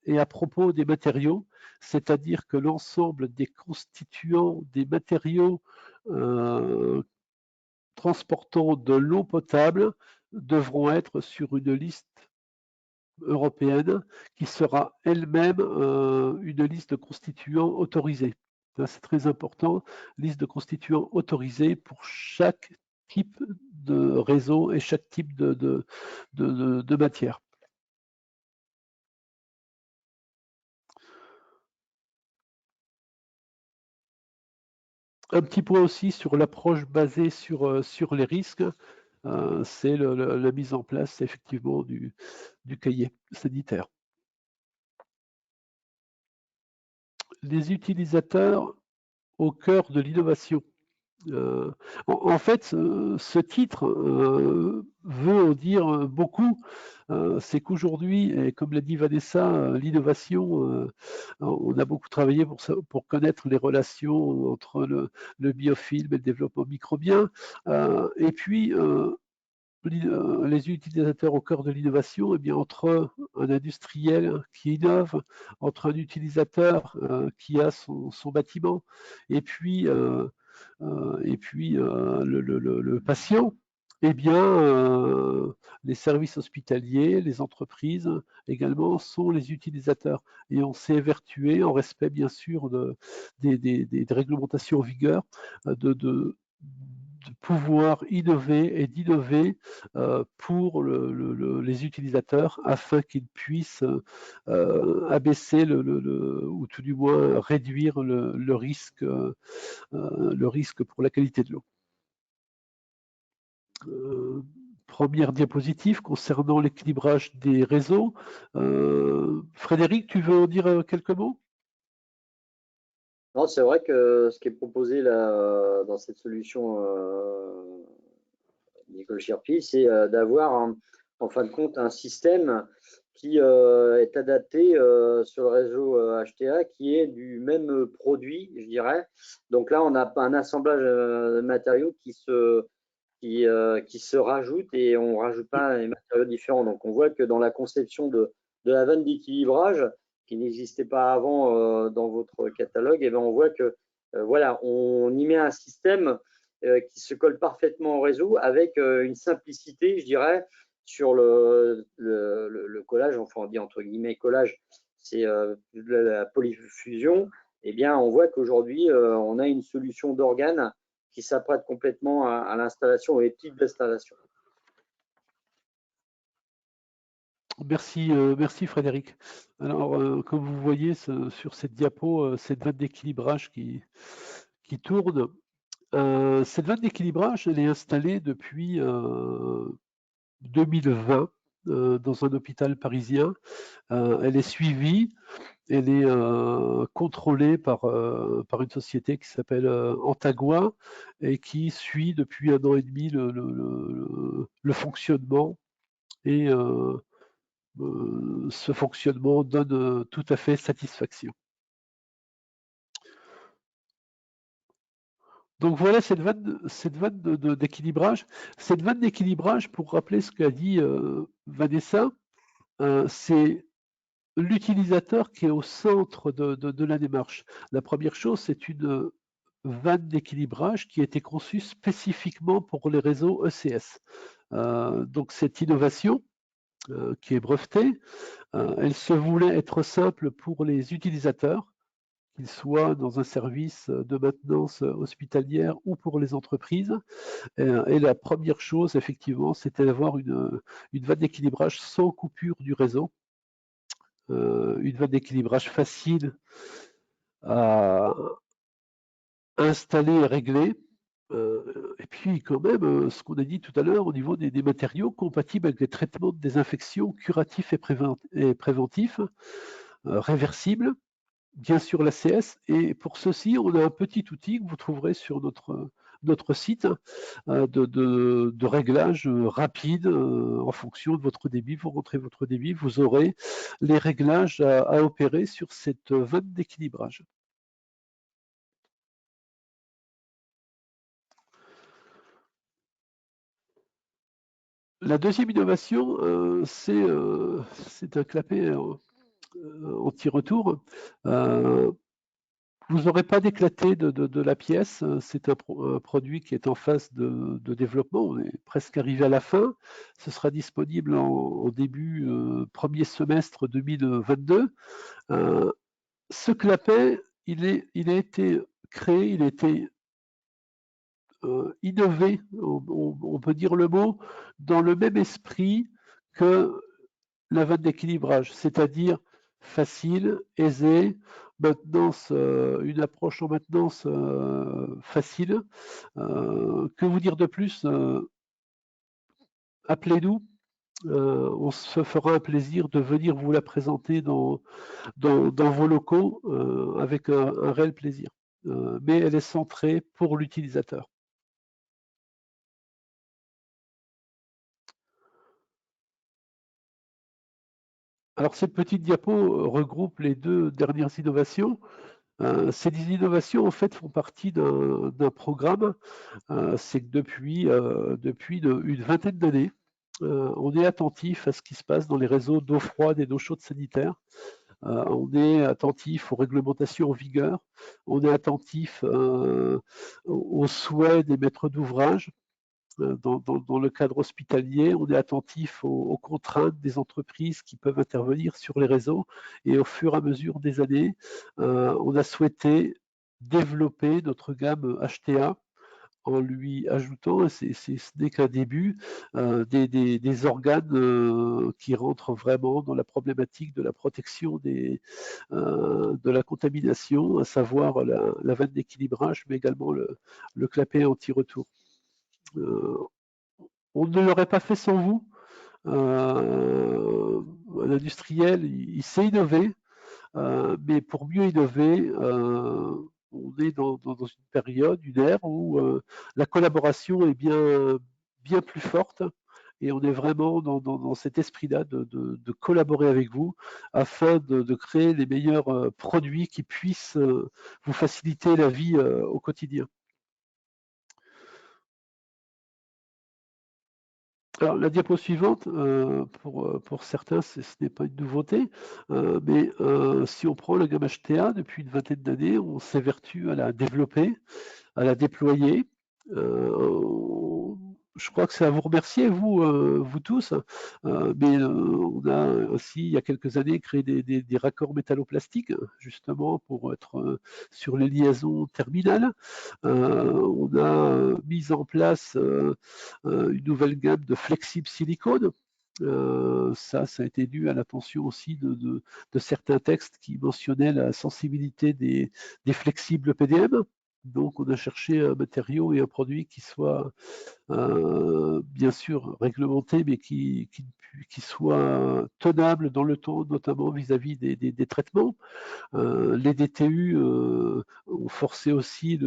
S5: et à propos des matériaux, c'est-à-dire que l'ensemble des constituants des matériaux transportant de l'eau potable devront être sur une liste européenne qui sera elle-même une liste de constituants autorisés. C'est très important, liste de constituants autorisés pour chaque type de réseau et chaque type de matière. Un petit point aussi sur l'approche basée sur les risques, c'est la mise en place effectivement du cahier sanitaire. Les utilisateurs au cœur de l'innovation. En fait, ce titre veut en dire beaucoup. C'est qu'aujourd'hui, et comme l'a dit Vanessa, l'innovation, on a beaucoup travaillé pour connaître les relations entre le biofilm et le développement microbien. Et puis, les utilisateurs au cœur de l'innovation, eh bien, entre un industriel qui innove, entre un utilisateur qui a son bâtiment, et puis le patient, eh bien, les services hospitaliers, les entreprises également sont les utilisateurs. Et on s'est évertué, en respect bien sûr des réglementations en vigueur, de pouvoir innover et d'innover pour les utilisateurs afin qu'ils puissent abaisser ou tout du moins réduire le risque pour la qualité de l'eau. Première diapositive concernant l'équilibrage des réseaux. Frédéric, tu veux en dire quelques mots?
S4: Non, c'est vrai que ce qui est proposé là, dans cette solution Nicole Sherpy, c'est d'avoir en fin de compte un système qui est adapté sur le réseau HTA qui est du même produit, je dirais. Donc là, on a un assemblage de matériaux qui se rajoutent et on ne rajoute pas les matériaux différents. Donc on voit que dans la conception de la vanne d'équilibrage, qui n'existait pas avant dans votre catalogue, et bien on voit que voilà, on y met un système qui se colle parfaitement au réseau avec une simplicité, je dirais, sur le collage, enfin on dit entre guillemets collage, c'est la polyfusion. Eh bien, on voit qu'aujourd'hui, on a une solution d'organes qui s'apprête complètement à l'installation et type d'installation.
S5: Merci, merci Frédéric. Alors, comme vous voyez sur cette diapo, cette vanne d'équilibrage qui tourne, cette vanne d'équilibrage, elle est installée depuis 2020 dans un hôpital parisien. Elle est suivie, elle est contrôlée par une société qui s'appelle Antagua et qui suit depuis 1 an et demi le fonctionnement. Et ce fonctionnement donne tout à fait satisfaction. Donc voilà cette vanne d'équilibrage. Cette vanne d'équilibrage, pour rappeler ce qu'a dit Vanessa, c'est l'utilisateur qui est au centre de la démarche. La première chose, c'est une vanne d'équilibrage qui a été conçue spécifiquement pour les réseaux ECS. Donc cette innovation qui est brevetée, elle se voulait être simple pour les utilisateurs, qu'ils soient dans un service de maintenance hospitalière ou pour les entreprises. Et la première chose, effectivement, c'était d'avoir une vanne d'équilibrage sans coupure du réseau, une vanne d'équilibrage facile à installer et régler. Et puis quand même, ce qu'on a dit tout à l'heure au niveau des matériaux compatibles avec des traitements de désinfection curatifs et préventifs, réversibles, bien sûr l'ACS. Et pour ceci, on a un petit outil que vous trouverez sur notre notre site de réglages rapides en fonction de votre débit. Vous rentrez votre débit, vous aurez les réglages à opérer sur cette vanne d'équilibrage. La deuxième innovation, c'est un clapet anti-retour. Vous n'aurez pas d'éclaté de la pièce. C'est un produit qui est en phase de développement. On est presque arrivé à la fin. Ce sera disponible en début premier semestre 2022. Ce clapet, il a été créé, il a été innové, on peut dire le mot, dans le même esprit que la vanne d'équilibrage, c'est-à-dire facile, aisé, maintenance, une approche en maintenance facile. Que vous dire de plus? Appelez-nous, on se fera un plaisir de venir vous la présenter dans vos locaux avec un réel plaisir. Mais elle est centrée pour l'utilisateur. Alors, cette petite diapo regroupe les deux dernières innovations. Ces innovations, en fait, font partie d'un programme. C'est que depuis une vingtaine d'années, on est attentif à ce qui se passe dans les réseaux d'eau froide et d'eau chaude sanitaire. On est attentif aux réglementations en vigueur. On est attentif aux souhaits des maîtres d'ouvrage. Dans le cadre hospitalier, on est attentif aux contraintes des entreprises qui peuvent intervenir sur les réseaux, et au fur et à mesure des années, on a souhaité développer notre gamme HTA en lui ajoutant, ce n'est qu'un début, des organes qui rentrent vraiment dans la problématique de la protection de la contamination, à savoir la vanne d'équilibrage, mais également le clapet anti-retour. On ne l'aurait pas fait sans vous. L'industriel, il sait innover, mais pour mieux innover, on est dans une période, une ère où la collaboration est bien plus forte, et on est vraiment dans cet esprit-là de collaborer avec vous afin de créer les meilleurs produits qui puissent vous faciliter la vie au quotidien. Alors, la diapo suivante, pour certains, ce n'est pas une nouveauté, mais si on prend la gamme HTA, depuis une vingtaine d'années, on s'évertue à la développer, à la déployer. Je crois que c'est à vous remercier, vous tous, mais on a aussi, il y a quelques années, créé des raccords métalloplastiques, justement pour être sur les liaisons terminales. On a mis en place une nouvelle gamme de flexibles silicone. Ça a été dû à l'attention aussi de certains textes qui mentionnaient la sensibilité des flexibles PDM. Donc, on a cherché un matériau et un produit qui soit bien sûr réglementé, mais qui soit tenable dans le temps, notamment vis-à-vis des traitements. Les DTU ont forcé aussi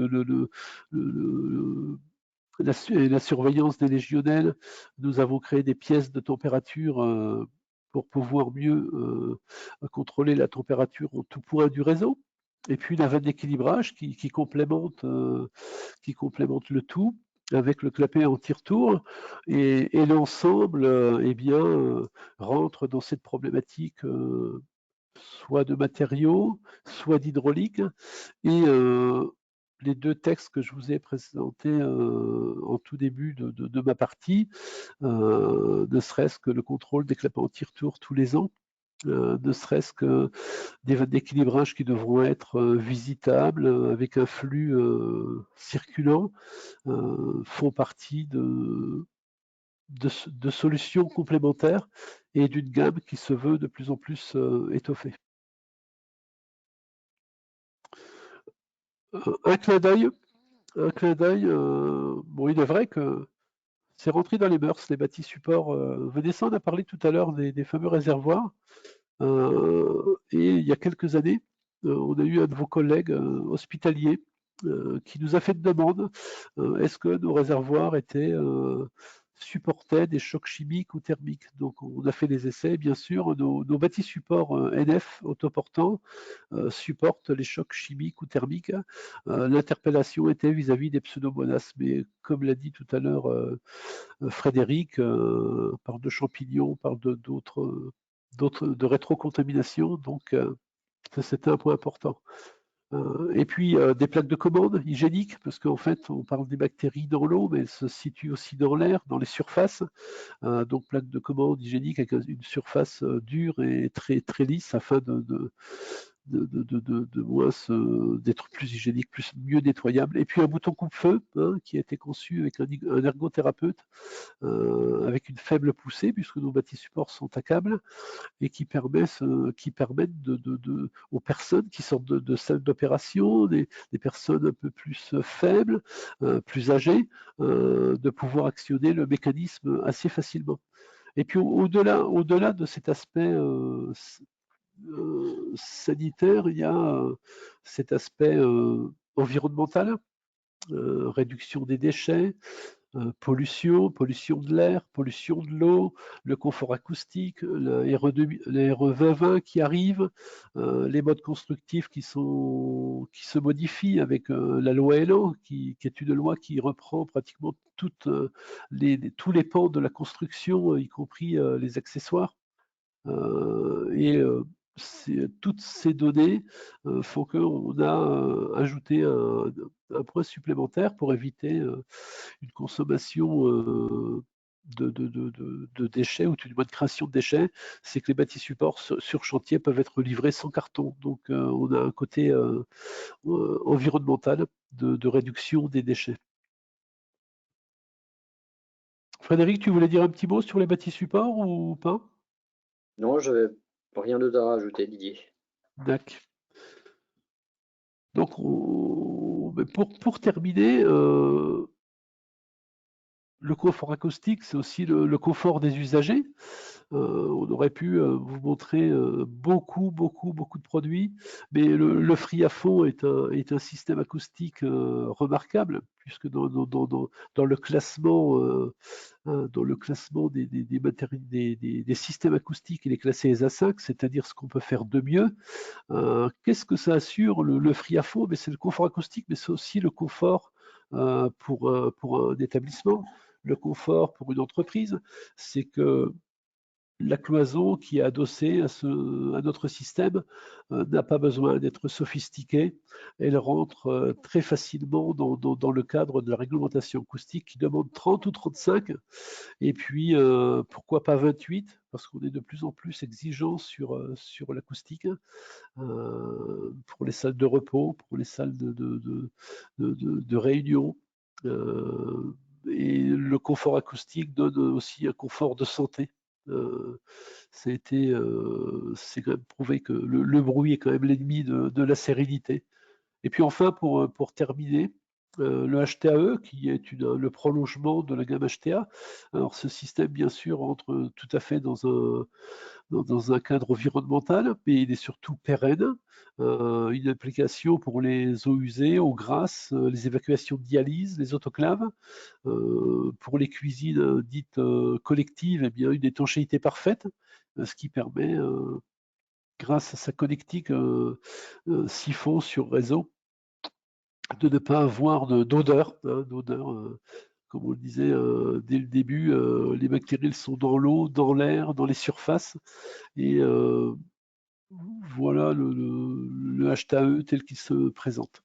S5: la surveillance des légionnaires. Nous avons créé des pièces de température pour pouvoir mieux contrôler la température en tout point du réseau. Et puis la vanne d'équilibrage qui complémente le tout avec le clapet anti-retour, et l'ensemble rentre dans cette problématique soit de matériaux, soit d'hydraulique, et les deux textes que je vous ai présentés en tout début de ma partie, ne serait-ce que le contrôle des clapets anti-retour tous les ans, ne serait-ce que des vannes d'équilibrage qui devront être visitables avec un flux circulant, font partie de solutions complémentaires et d'une gamme qui se veut de plus en plus étoffée. Un clin d'œil, bon, il est vrai que c'est rentré dans les mœurs, les bâtis supports. Vanessa en a parlé tout à l'heure des fameux réservoirs. Et il y a quelques années, on a eu un de vos collègues hospitaliers qui nous a fait une demande. Est-ce que nos réservoirs supportaient des chocs chimiques ou thermiques? Donc on a fait des essais, bien sûr. Nos bâtis supports NF autoportants supportent les chocs chimiques ou thermiques. L'interpellation était vis-à-vis des pseudomonas, mais comme l'a dit tout à l'heure Frédéric, on parle de champignons, on parle de rétrocontamination, donc c'était un point important. Et puis des plaques de commande hygiéniques, parce qu'en fait on parle des bactéries dans l'eau, mais elles se situent aussi dans l'air, dans les surfaces. Donc plaques de commande hygiéniques avec une surface dure et très, très lisse afin d'être plus hygiénique, mieux nettoyable. Et puis un bouton coupe-feu qui a été conçu avec un ergothérapeute avec une faible poussée, puisque nos bâtis supports sont à câble, et qui permettent aux personnes qui sortent de salles d'opération, des personnes un peu plus faibles, plus âgées, de pouvoir actionner le mécanisme assez facilement. Et puis au-delà de cet aspect sanitaire, il y a cet aspect environnemental, réduction des déchets, pollution de l'air, pollution de l'eau, le confort acoustique, la RE 2020 qui arrive, les modes constructifs qui se modifient avec la loi Elan, qui est une loi qui reprend pratiquement tous les pans de la construction, y compris les accessoires. Toutes ces données font qu'on a ajouté un point supplémentaire pour éviter une consommation de déchets ou d'une bonne création de déchets, c'est que les bâtis supports sur chantier peuvent être livrés sans carton. Donc on a un côté environnemental de réduction des déchets. Frédéric, tu voulais dire un petit mot sur les bâtis supports ou pas?
S4: Non, je n'ai rien d'autre à rajouter, Didier.
S5: D'accord. Donc, pour terminer, le confort acoustique, c'est aussi le confort des usagers. On aurait pu vous montrer beaucoup de produits, mais le Free à fond est un système acoustique remarquable, puisque dans le classement, des systèmes acoustiques, il est classé ESA5, c'est-à-dire ce qu'on peut faire de mieux. Qu'est-ce que ça assure le Free à fond? C'est le confort acoustique, mais c'est aussi le confort pour un établissement, le confort pour une entreprise. C'est que la cloison qui est adossée à notre système n'a pas besoin d'être sophistiquée. Elle rentre très facilement dans le cadre de la réglementation acoustique qui demande 30 ou 35. Et puis, pourquoi pas 28? Parce qu'on est de plus en plus exigeant sur l'acoustique, pour les salles de repos, pour les salles de réunion. Et le confort acoustique donne aussi un confort de santé. C'est quand même prouvé que le bruit est quand même l'ennemi de la sérénité. Et puis enfin, pour terminer, le HTAE, qui est le prolongement de la gamme HTA. Alors ce système, bien sûr, entre tout à fait dans un cadre environnemental, mais il est surtout pérenne. Une application pour les eaux usées, eaux grasses, les évacuations de dialyse, les autoclaves. Pour les cuisines dites collectives, eh bien, une étanchéité parfaite, ce qui permet, grâce à sa connectique siphon sur réseau, de ne pas avoir d'odeur. Comme on le disait dès le début, les bactéries sont dans l'eau, dans l'air, dans les surfaces. Et voilà le HTAE tel qu'il se présente.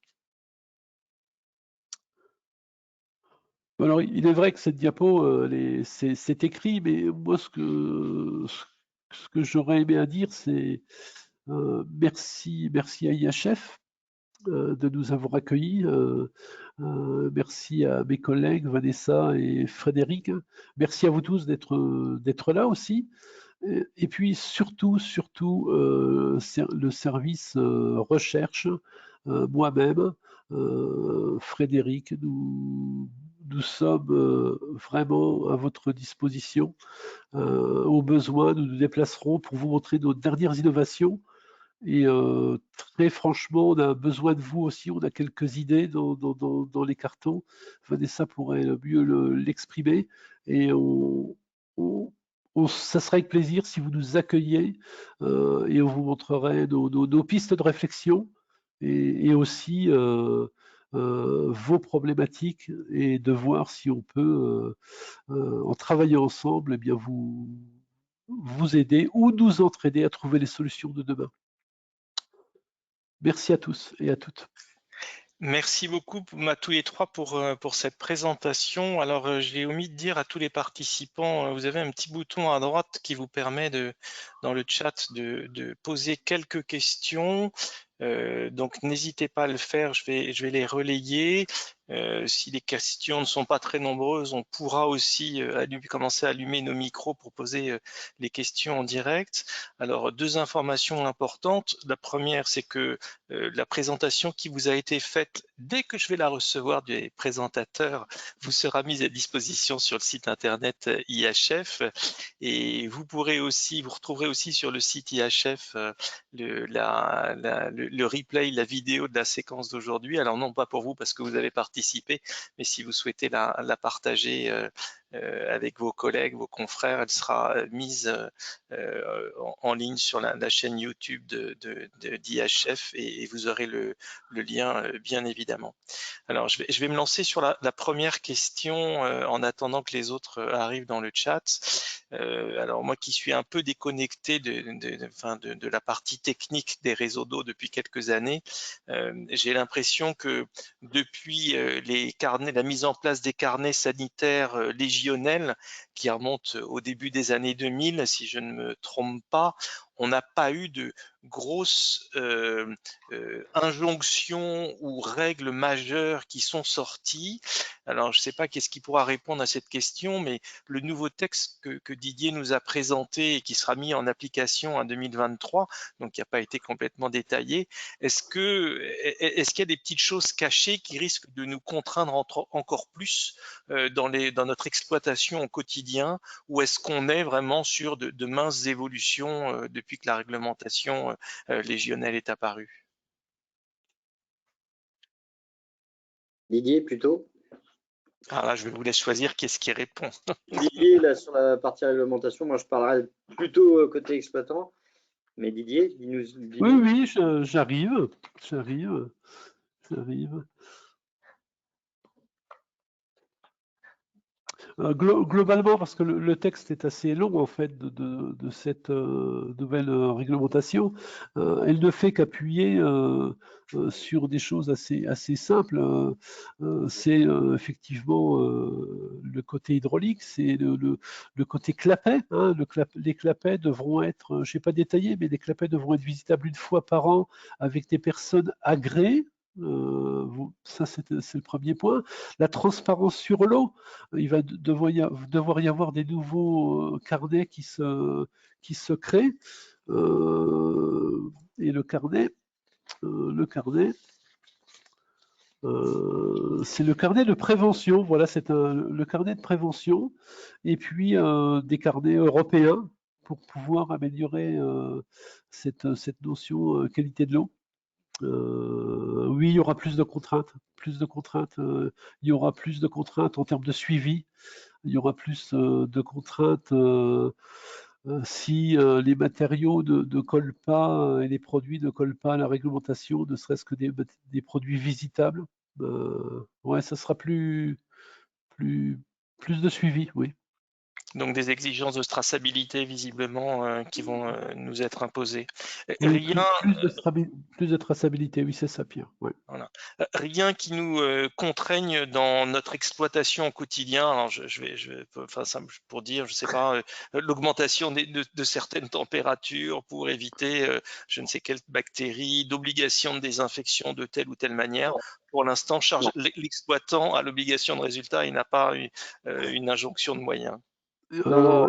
S5: Alors, il est vrai que cette diapo, c'est écrit, mais moi, ce que j'aurais aimé à dire, c'est merci à IHF de nous avoir accueillis. Merci à mes collègues Vanessa et Frédéric. Merci à vous tous d'être là aussi. Et puis surtout, le service recherche, moi-même, Frédéric, nous sommes vraiment à votre disposition. Au besoin, nous nous déplacerons pour vous montrer nos dernières innovations Et très franchement, on a besoin de vous aussi. On a quelques idées dans les cartons. Vanessa pourrait mieux l'exprimer. Et ça serait avec plaisir si vous nous accueillez et on vous montrerait nos pistes de réflexion et aussi vos problématiques et de voir si on peut, en travaillant ensemble, eh bien vous aider ou nous entraider à trouver les solutions de demain. Merci à tous et à toutes.
S2: Merci beaucoup à tous les trois pour cette présentation. Alors, j'ai omis de dire à tous les participants, vous avez un petit bouton à droite qui vous permet dans le chat de poser quelques questions. Donc, n'hésitez pas à le faire, je vais les relayer. Si les questions ne sont pas très nombreuses, on pourra aussi commencer à allumer nos micros pour poser les questions en direct. Alors, deux informations importantes. La première, c'est que la présentation qui vous a été faite, dès que je vais la recevoir des présentateurs, vous sera mise à disposition sur le site internet IHF. Et vous retrouverez aussi sur le site IHF le replay, la vidéo de la séquence d'aujourd'hui. Alors non pas pour vous parce que vous avez participé, mais si vous souhaitez la partager avec vos collègues, vos confrères, elle sera mise en ligne sur la chaîne YouTube d'IHF et vous aurez le lien bien évidemment. Alors je vais me lancer sur la première question en attendant que les autres arrivent dans le chat. Alors moi qui suis un peu déconnecté de la partie technique des réseaux d'eau depuis quelques années, j'ai l'impression que depuis la mise en place des carnets sanitaires légionnels qui remontent au début des années 2000, si je ne me trompe pas, on n'a pas eu de grosses injonctions ou règles majeures qui sont sorties. Alors, je ne sais pas qu'est-ce qui pourra répondre à cette question, mais le nouveau texte que Didier nous a présenté et qui sera mis en application en 2023, donc qui n'a pas été complètement détaillé, est-ce qu'il y a des petites choses cachées qui risquent de nous contraindre encore plus dans notre exploitation au quotidien, ou est-ce qu'on est vraiment sur de minces évolutions depuis que la réglementation légionnelle est apparue?
S4: Didier, plutôt.
S2: Alors là, je vais vous laisser choisir qui est-ce qui répond.
S4: Didier, là, sur la partie réglementation, moi, je parlerai plutôt côté exploitant. Mais Didier, dis-nous.
S5: Oui, j'arrive. Globalement, parce que le texte est assez long en fait de cette nouvelle réglementation, elle ne fait qu'appuyer sur des choses assez simples. C'est effectivement le côté hydraulique, c'est le côté clapet. Hein, les clapets devront être, je n'ai pas détaillé, mais les clapets devront être visitables une fois par an avec des personnes agréées. Ça, c'est le premier point. La transparence sur l'eau, il va devoir y avoir des nouveaux carnets qui se créent. Et le carnet, c'est le carnet de prévention. Voilà, c'est le carnet de prévention. Et puis des carnets européens pour pouvoir améliorer cette notion qualité de l'eau. Oui, il y aura plus de contraintes. Il y aura plus de contraintes en termes de suivi. Il y aura plus de contraintes si les matériaux ne collent pas et les produits ne collent pas à la réglementation, ne serait-ce que des produits visitables. Ouais, ça sera plus de suivi, oui.
S2: Donc des exigences de traçabilité visiblement qui vont nous être imposées.
S5: Oui, plus de traçabilité, oui, c'est ça, Pierre. Ouais.
S2: Voilà. Rien qui nous contraigne dans notre exploitation au quotidien. Alors pour dire, je sais pas, l'augmentation de certaines températures pour éviter je ne sais quelle bactérie, d'obligation de désinfection de telle ou telle manière. Pour l'instant, l'exploitant a l'obligation de résultat, il n'a pas une injonction de moyens.
S4: Non,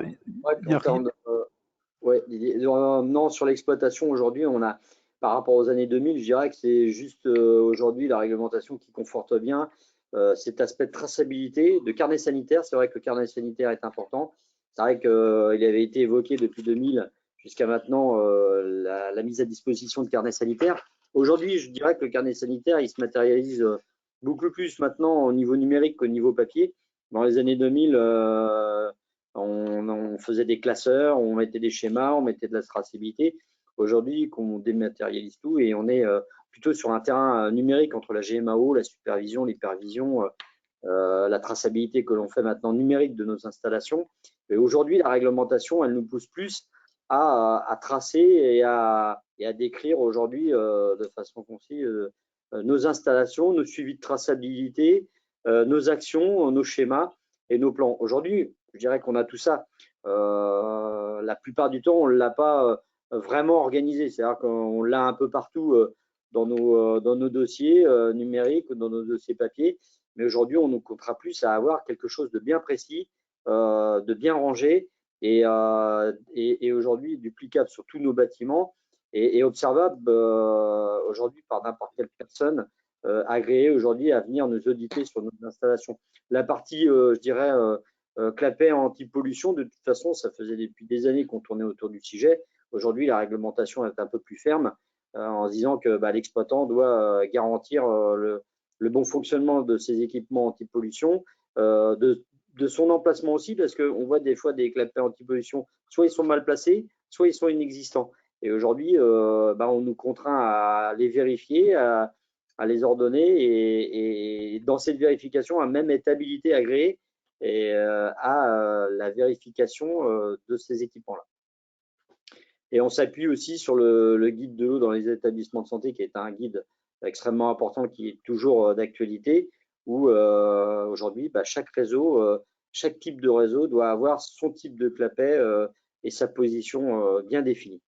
S4: sur l'exploitation aujourd'hui, on a, par rapport aux années 2000, je dirais que c'est juste aujourd'hui la réglementation qui conforte bien cet aspect de traçabilité, de carnet sanitaire. C'est vrai que le carnet sanitaire est important. C'est vrai qu'il avait été évoqué depuis 2000 jusqu'à maintenant la mise à disposition de carnets sanitaires. Aujourd'hui, je dirais que le carnet sanitaire, il se matérialise beaucoup plus maintenant au niveau numérique qu'au niveau papier. Dans les années 2000, on faisait des classeurs, on mettait des schémas, on mettait de la traçabilité. Aujourd'hui, on dématérialise tout et on est plutôt sur un terrain numérique entre la GMAO, la supervision, l'hypervision, la traçabilité que l'on fait maintenant numérique de nos installations. Et aujourd'hui, la réglementation, elle nous pousse plus à tracer et à décrire aujourd'hui de façon concise nos installations, nos suivis de traçabilité, nos actions, nos schémas et nos plans. Aujourd'hui, je dirais qu'on a tout ça. La plupart du temps, on ne l'a pas vraiment organisé. C'est-à-dire qu'on l'a un peu partout dans nos dossiers numériques ou dans nos dossiers papier. Mais aujourd'hui, on nous comptera plus à avoir quelque chose de bien précis, de bien rangé et aujourd'hui duplicable sur tous nos bâtiments et observable aujourd'hui par n'importe quelle personne agréée aujourd'hui à venir nous auditer sur nos installations. La partie, je dirais, clapet anti-pollution, de toute façon, ça faisait depuis des années qu'on tournait autour du sujet. Aujourd'hui, la réglementation est un peu plus ferme en se disant que l'exploitant doit garantir le bon fonctionnement de ses équipements anti-pollution, de son emplacement aussi, parce qu'on voit des fois des clapets anti-pollution, soit ils sont mal placés, soit ils sont inexistants. Et aujourd'hui, on nous contraint à les vérifier, à les ordonner et dans cette vérification, à même être habilité, agréé et à la vérification de ces équipements-là. Et on s'appuie aussi sur le guide de l'eau dans les établissements de santé, qui est un guide extrêmement important, qui est toujours d'actualité, où aujourd'hui, chaque réseau, chaque type de réseau doit avoir son type de clapet et sa position bien définie.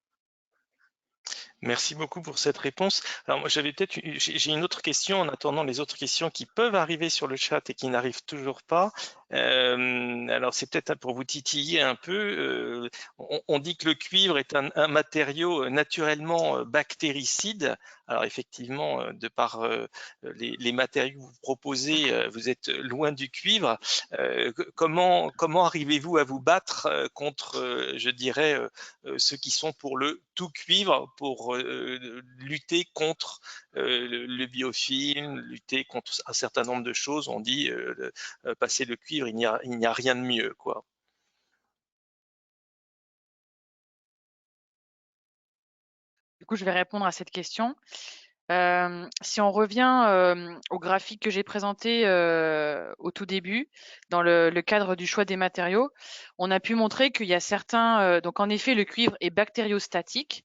S2: Merci beaucoup pour cette réponse. Alors moi j'ai une autre question en attendant les autres questions qui peuvent arriver sur le chat et qui n'arrivent toujours pas. Alors c'est peut-être pour vous titiller un peu. On dit que le cuivre est un matériau naturellement bactéricide. Alors effectivement, de par les matériaux que vous proposez, vous êtes loin du cuivre. Comment arrivez-vous à vous battre contre, je dirais, ceux qui sont pour le tout cuivre, pour lutter contre le biofilm, lutter contre un certain nombre de choses? On dit passer le cuivre, il n'y a rien de mieux, quoi.
S3: Du coup, je vais répondre à cette question. Si on revient au graphique que j'ai présenté au tout début, dans le cadre du choix des matériaux, on a pu montrer qu'il y a certains… donc en effet, le cuivre est bactériostatique,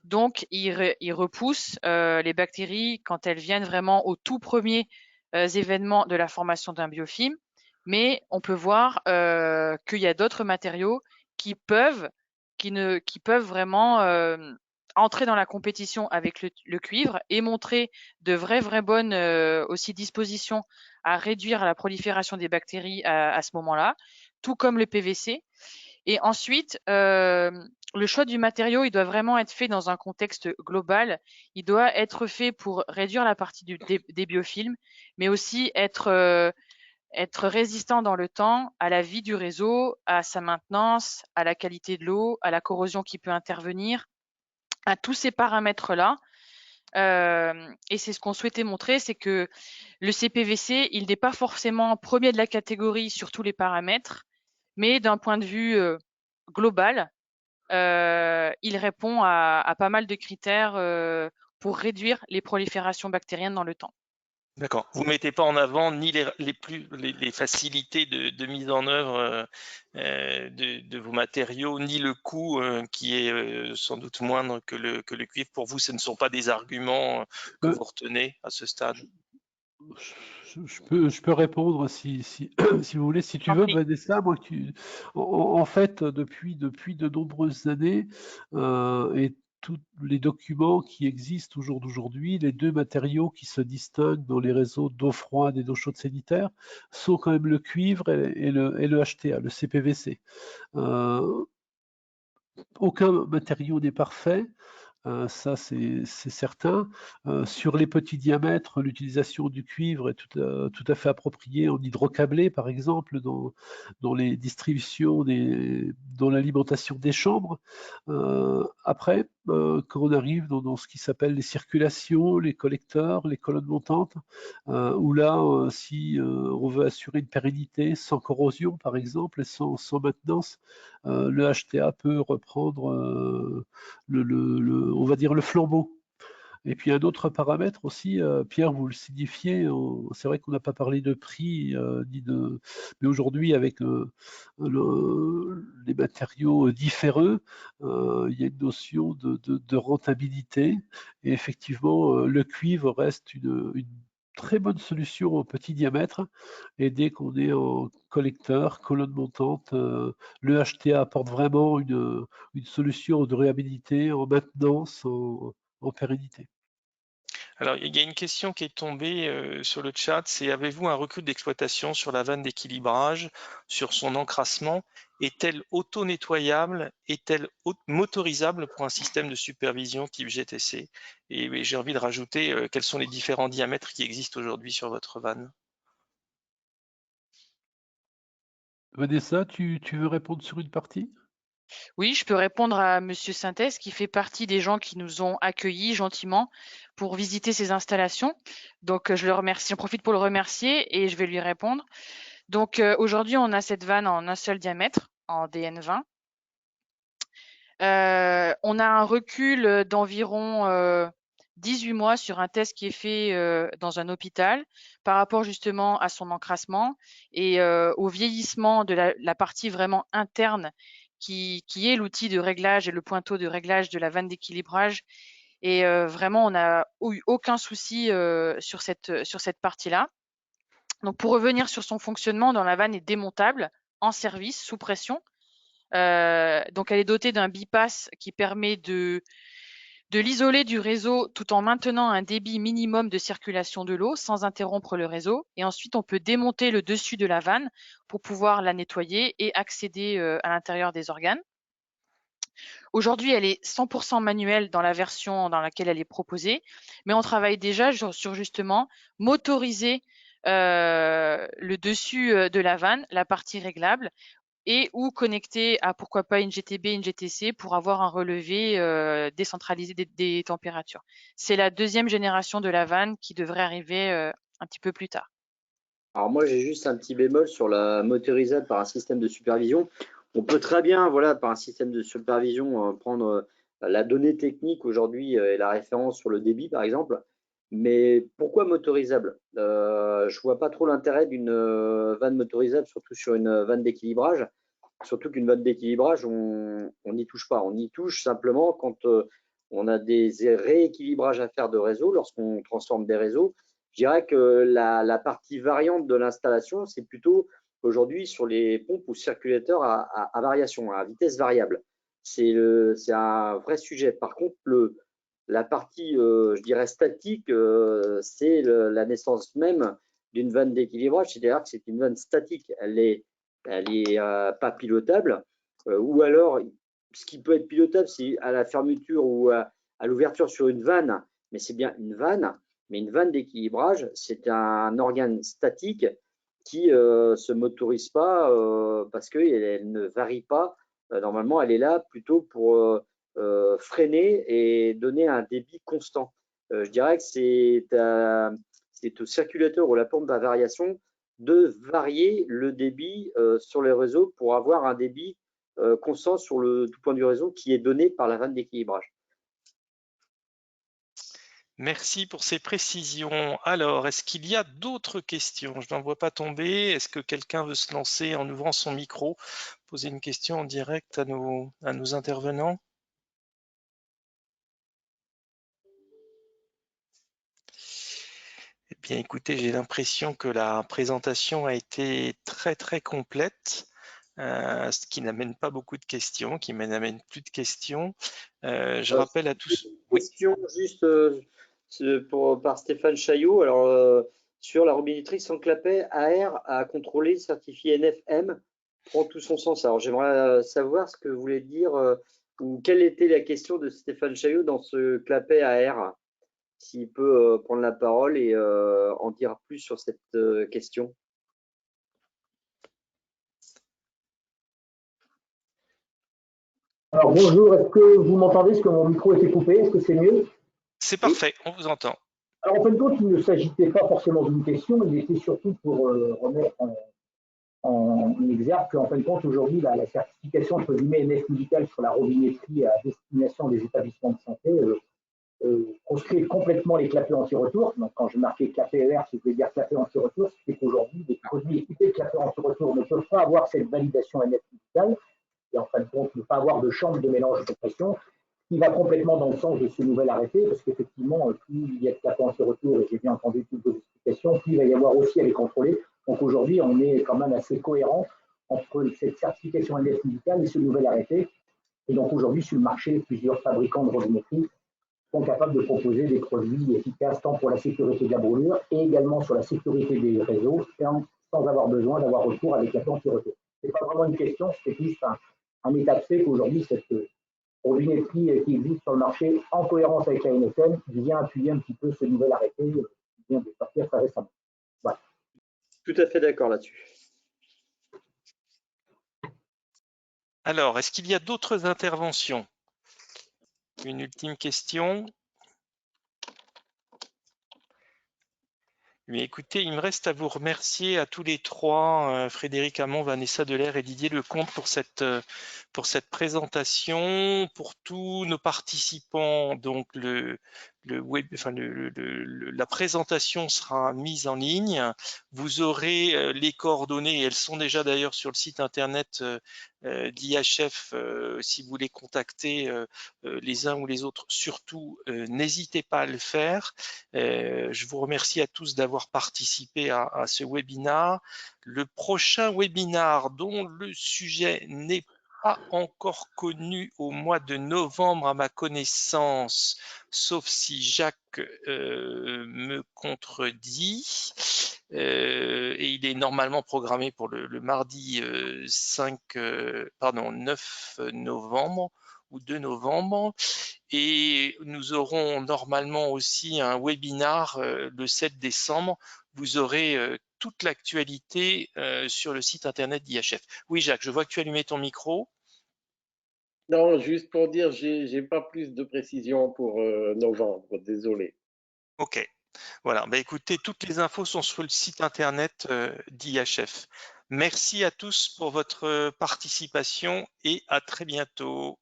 S3: donc il repousse les bactéries quand elles viennent vraiment aux tout premiers événements de la formation d'un biofilm. Mais on peut voir qu'il y a d'autres matériaux qui peuvent vraiment entrer dans la compétition avec le cuivre et montrer de vraies bonnes aussi dispositions à réduire la prolifération des bactéries à ce moment-là, tout comme le PVC. Et ensuite, le choix du matériau, il doit vraiment être fait dans un contexte global. Il doit être fait pour réduire la partie des biofilms, mais aussi être résistant dans le temps à la vie du réseau, à sa maintenance, à la qualité de l'eau, à la corrosion qui peut intervenir, à tous ces paramètres-là. Et c'est ce qu'on souhaitait montrer, c'est que le CPVC, il n'est pas forcément premier de la catégorie sur tous les paramètres, mais d'un point de vue global, il répond à pas mal de critères pour réduire les proliférations bactériennes dans le temps.
S2: D'accord. Vous ne mettez pas en avant ni les facilités de mise en œuvre de vos matériaux, ni le coût qui est sans doute moindre que le cuivre. Pour vous, ce ne sont pas des arguments que vous retenez à ce stade?
S5: Je peux répondre si vous voulez. Si tu veux, Vanessa, moi, en fait, depuis de nombreuses années, et tous les documents qui existent au jour d'aujourd'hui, les deux matériaux qui se distinguent dans les réseaux d'eau froide et d'eau chaude sanitaire sont quand même le cuivre et le HTA, le CPVC. Aucun matériau n'est parfait. ça c'est certain. Sur les petits diamètres, l'utilisation du cuivre est tout à fait appropriée en hydrocablé, par exemple, dans les distributions, dans l'alimentation des chambres. Après, quand on arrive dans ce qui s'appelle les circulations, les collecteurs, les colonnes montantes, où là, si on veut assurer une pérennité sans corrosion, par exemple, et sans maintenance, le HTA peut reprendre on va dire le flambeau. Et puis un autre paramètre aussi, Pierre, vous le signifiez, c'est vrai qu'on n'a pas parlé de prix, mais aujourd'hui avec les matériaux différents, il y a une notion de rentabilité. Et effectivement, le cuivre reste une très bonne solution au petit diamètre. Et dès qu'on est en collecteur, colonne montante, le HTA apporte vraiment une solution de réhabilité, en maintenance, en pérennité.
S2: Alors, il y a une question qui est tombée sur le chat, c'est avez-vous un recul d'exploitation sur la vanne d'équilibrage, sur son encrassement? Est-elle auto-nettoyable? Est-elle motorisable pour un système de supervision type GTC? Et j'ai envie de rajouter quels sont les différents diamètres qui existent aujourd'hui sur votre vanne?
S5: Vanessa, tu veux répondre sur une partie?
S3: Oui, je peux répondre à Monsieur Synthèse, qui fait partie des gens qui nous ont accueillis gentiment pour visiter ces installations. Donc, je le remercie, j'en profite pour le remercier et je vais lui répondre. Donc, aujourd'hui, on a cette vanne en un seul diamètre, en DN20. On a un recul d'environ 18 mois sur un test qui est fait dans un hôpital par rapport justement à son encrassement et au vieillissement de la partie vraiment interne qui est l'outil de réglage et le pointeau de réglage de la vanne d'équilibrage. Et vraiment, on n'a eu aucun souci sur cette partie-là. Donc, pour revenir sur son fonctionnement, la vanne est démontable en service sous pression. Donc, elle est dotée d'un bypass qui permet de l'isoler du réseau tout en maintenant un débit minimum de circulation de l'eau sans interrompre le réseau. Et ensuite, on peut démonter le dessus de la vanne pour pouvoir la nettoyer et accéder à l'intérieur des organes. Aujourd'hui, elle est 100% manuelle dans la version dans laquelle elle est proposée, mais on travaille déjà sur justement motoriser le dessus de la vanne, la partie réglable, et ou connecter à pourquoi pas une GTB, une GTC pour avoir un relevé décentralisé des températures. C'est la deuxième génération de la vanne qui devrait arriver un petit peu plus tard.
S4: Alors moi, j'ai juste un petit bémol sur la motorisation par un système de supervision. On peut très bien, voilà, par un système de supervision, prendre la donnée technique aujourd'hui et la référence sur le débit, par exemple. Mais pourquoi motorisable? Je vois pas trop l'intérêt d'une vanne motorisable, surtout sur une vanne d'équilibrage. Surtout qu'une vanne d'équilibrage, on n'y touche pas. On y touche simplement quand on a des rééquilibrages à faire de réseaux, lorsqu'on transforme des réseaux. Je dirais que la partie variante de l'installation, c'est plutôt aujourd'hui sur les pompes ou circulateurs à variation, à vitesse variable. C'est un vrai sujet. Par contre, la partie, je dirais, statique, c'est la naissance même d'une vanne d'équilibrage, c'est-à-dire que c'est une vanne statique. Elle est pas pilotable, ou alors, ce qui peut être pilotable, c'est à la fermeture ou à l'ouverture sur une vanne, mais c'est bien une vanne. Mais une vanne d'équilibrage, c'est un organe statique qui se motorise pas parce qu'elle ne varie pas. Normalement, elle est là plutôt pour freiner et donner un débit constant. Je dirais que c'est au circulateur ou la pompe à variation de varier le débit sur les réseaux pour avoir un débit constant sur le tout point du réseau qui est donné par la vanne d'équilibrage.
S2: Merci pour ces précisions. Alors, est-ce qu'il y a d'autres questions? Je n'en vois pas tomber. Est-ce que quelqu'un veut se lancer en ouvrant son micro, poser une question en direct à nos intervenants? Eh bien, écoutez, j'ai l'impression que la présentation a été très, très complète, ce qui n'amène pas beaucoup de questions, qui n'amène plus de questions. Je rappelle à tous...
S4: Une question juste par Stéphane Chaillot. Alors, sur la robinetterie sans clapet AR à contrôler certifié NFM prend tout son sens. Alors, j'aimerais savoir ce que voulait dire ou quelle était la question de Stéphane Chaillot dans ce clapet AR? S'il peut prendre la parole et en dire plus sur cette question.
S6: Alors bonjour, est-ce que vous m'entendez? Est-ce que mon micro était coupé? Est-ce que c'est mieux?
S2: C'est parfait, on vous entend.
S6: Alors en fin de compte, il ne s'agissait pas forcément d'une question, il était surtout pour remettre en exergue qu'en fin de compte, aujourd'hui, la certification entre guillemets NF médicale sur la robinetterie à destination des établissements de santé proscrit complètement les clapets anti-retour. Donc quand je marquais clapet ER, je voulais dire clapet anti-retour, c'est qu'aujourd'hui, des produits équipés de clapet anti-retour ne peuvent pas avoir cette validation NF médicale et en fin de compte ne pas avoir de chambre de mélange de pression, qui va complètement dans le sens de ce nouvel arrêté, parce qu'effectivement, plus il y a de clapets anti-retour, et j'ai bien entendu toutes vos explications, plus il va y avoir aussi à les contrôler. Donc aujourd'hui, on est quand même assez cohérent entre cette certification NF médicale et ce nouvel arrêté. Et donc aujourd'hui, sur le marché, plusieurs fabricants de robinetterie sont capables de proposer des produits efficaces tant pour la sécurité de la brûlure et également sur la sécurité des réseaux, sans avoir besoin d'avoir recours à des clapets anti-retour. Ce n'est pas vraiment une question, c'est plus un état de fait qu'aujourd'hui, cette robinetterie qui existe sur le marché en cohérence avec la NSM vient appuyer un petit peu ce nouvel arrêté qui vient de sortir très récemment. Voilà.
S4: Tout à fait d'accord là-dessus.
S2: Alors, est-ce qu'il y a d'autres interventions? Une ultime question? Mais écoutez, il me reste à vous remercier à tous les trois, Frédéric Hamon, Vanessa Delair et Didier Lecomte pour cette présentation, pour tous nos participants. Donc la présentation sera mise en ligne. Vous aurez les coordonnées, elles sont déjà d'ailleurs sur le site internet d'IHF. Si vous voulez contacter les uns ou les autres, surtout n'hésitez pas à le faire. Je vous remercie à tous d'avoir participé à ce webinaire. Le prochain webinaire dont le sujet n'est pas encore connu au mois de novembre à ma connaissance, sauf si Jacques me contredit, et il est normalement programmé pour le mardi 9 novembre ou 2 novembre. Et nous aurons normalement aussi un webinar le 7 décembre. Vous aurez toute l'actualité sur le site internet d'IHF. Oui, Jacques, je vois que tu as allumé ton micro.
S7: Non, juste pour dire, j'ai pas plus de précision pour novembre, désolé.
S2: Ok, voilà. Bah, écoutez, toutes les infos sont sur le site internet d'IHF. Merci à tous pour votre participation et à très bientôt.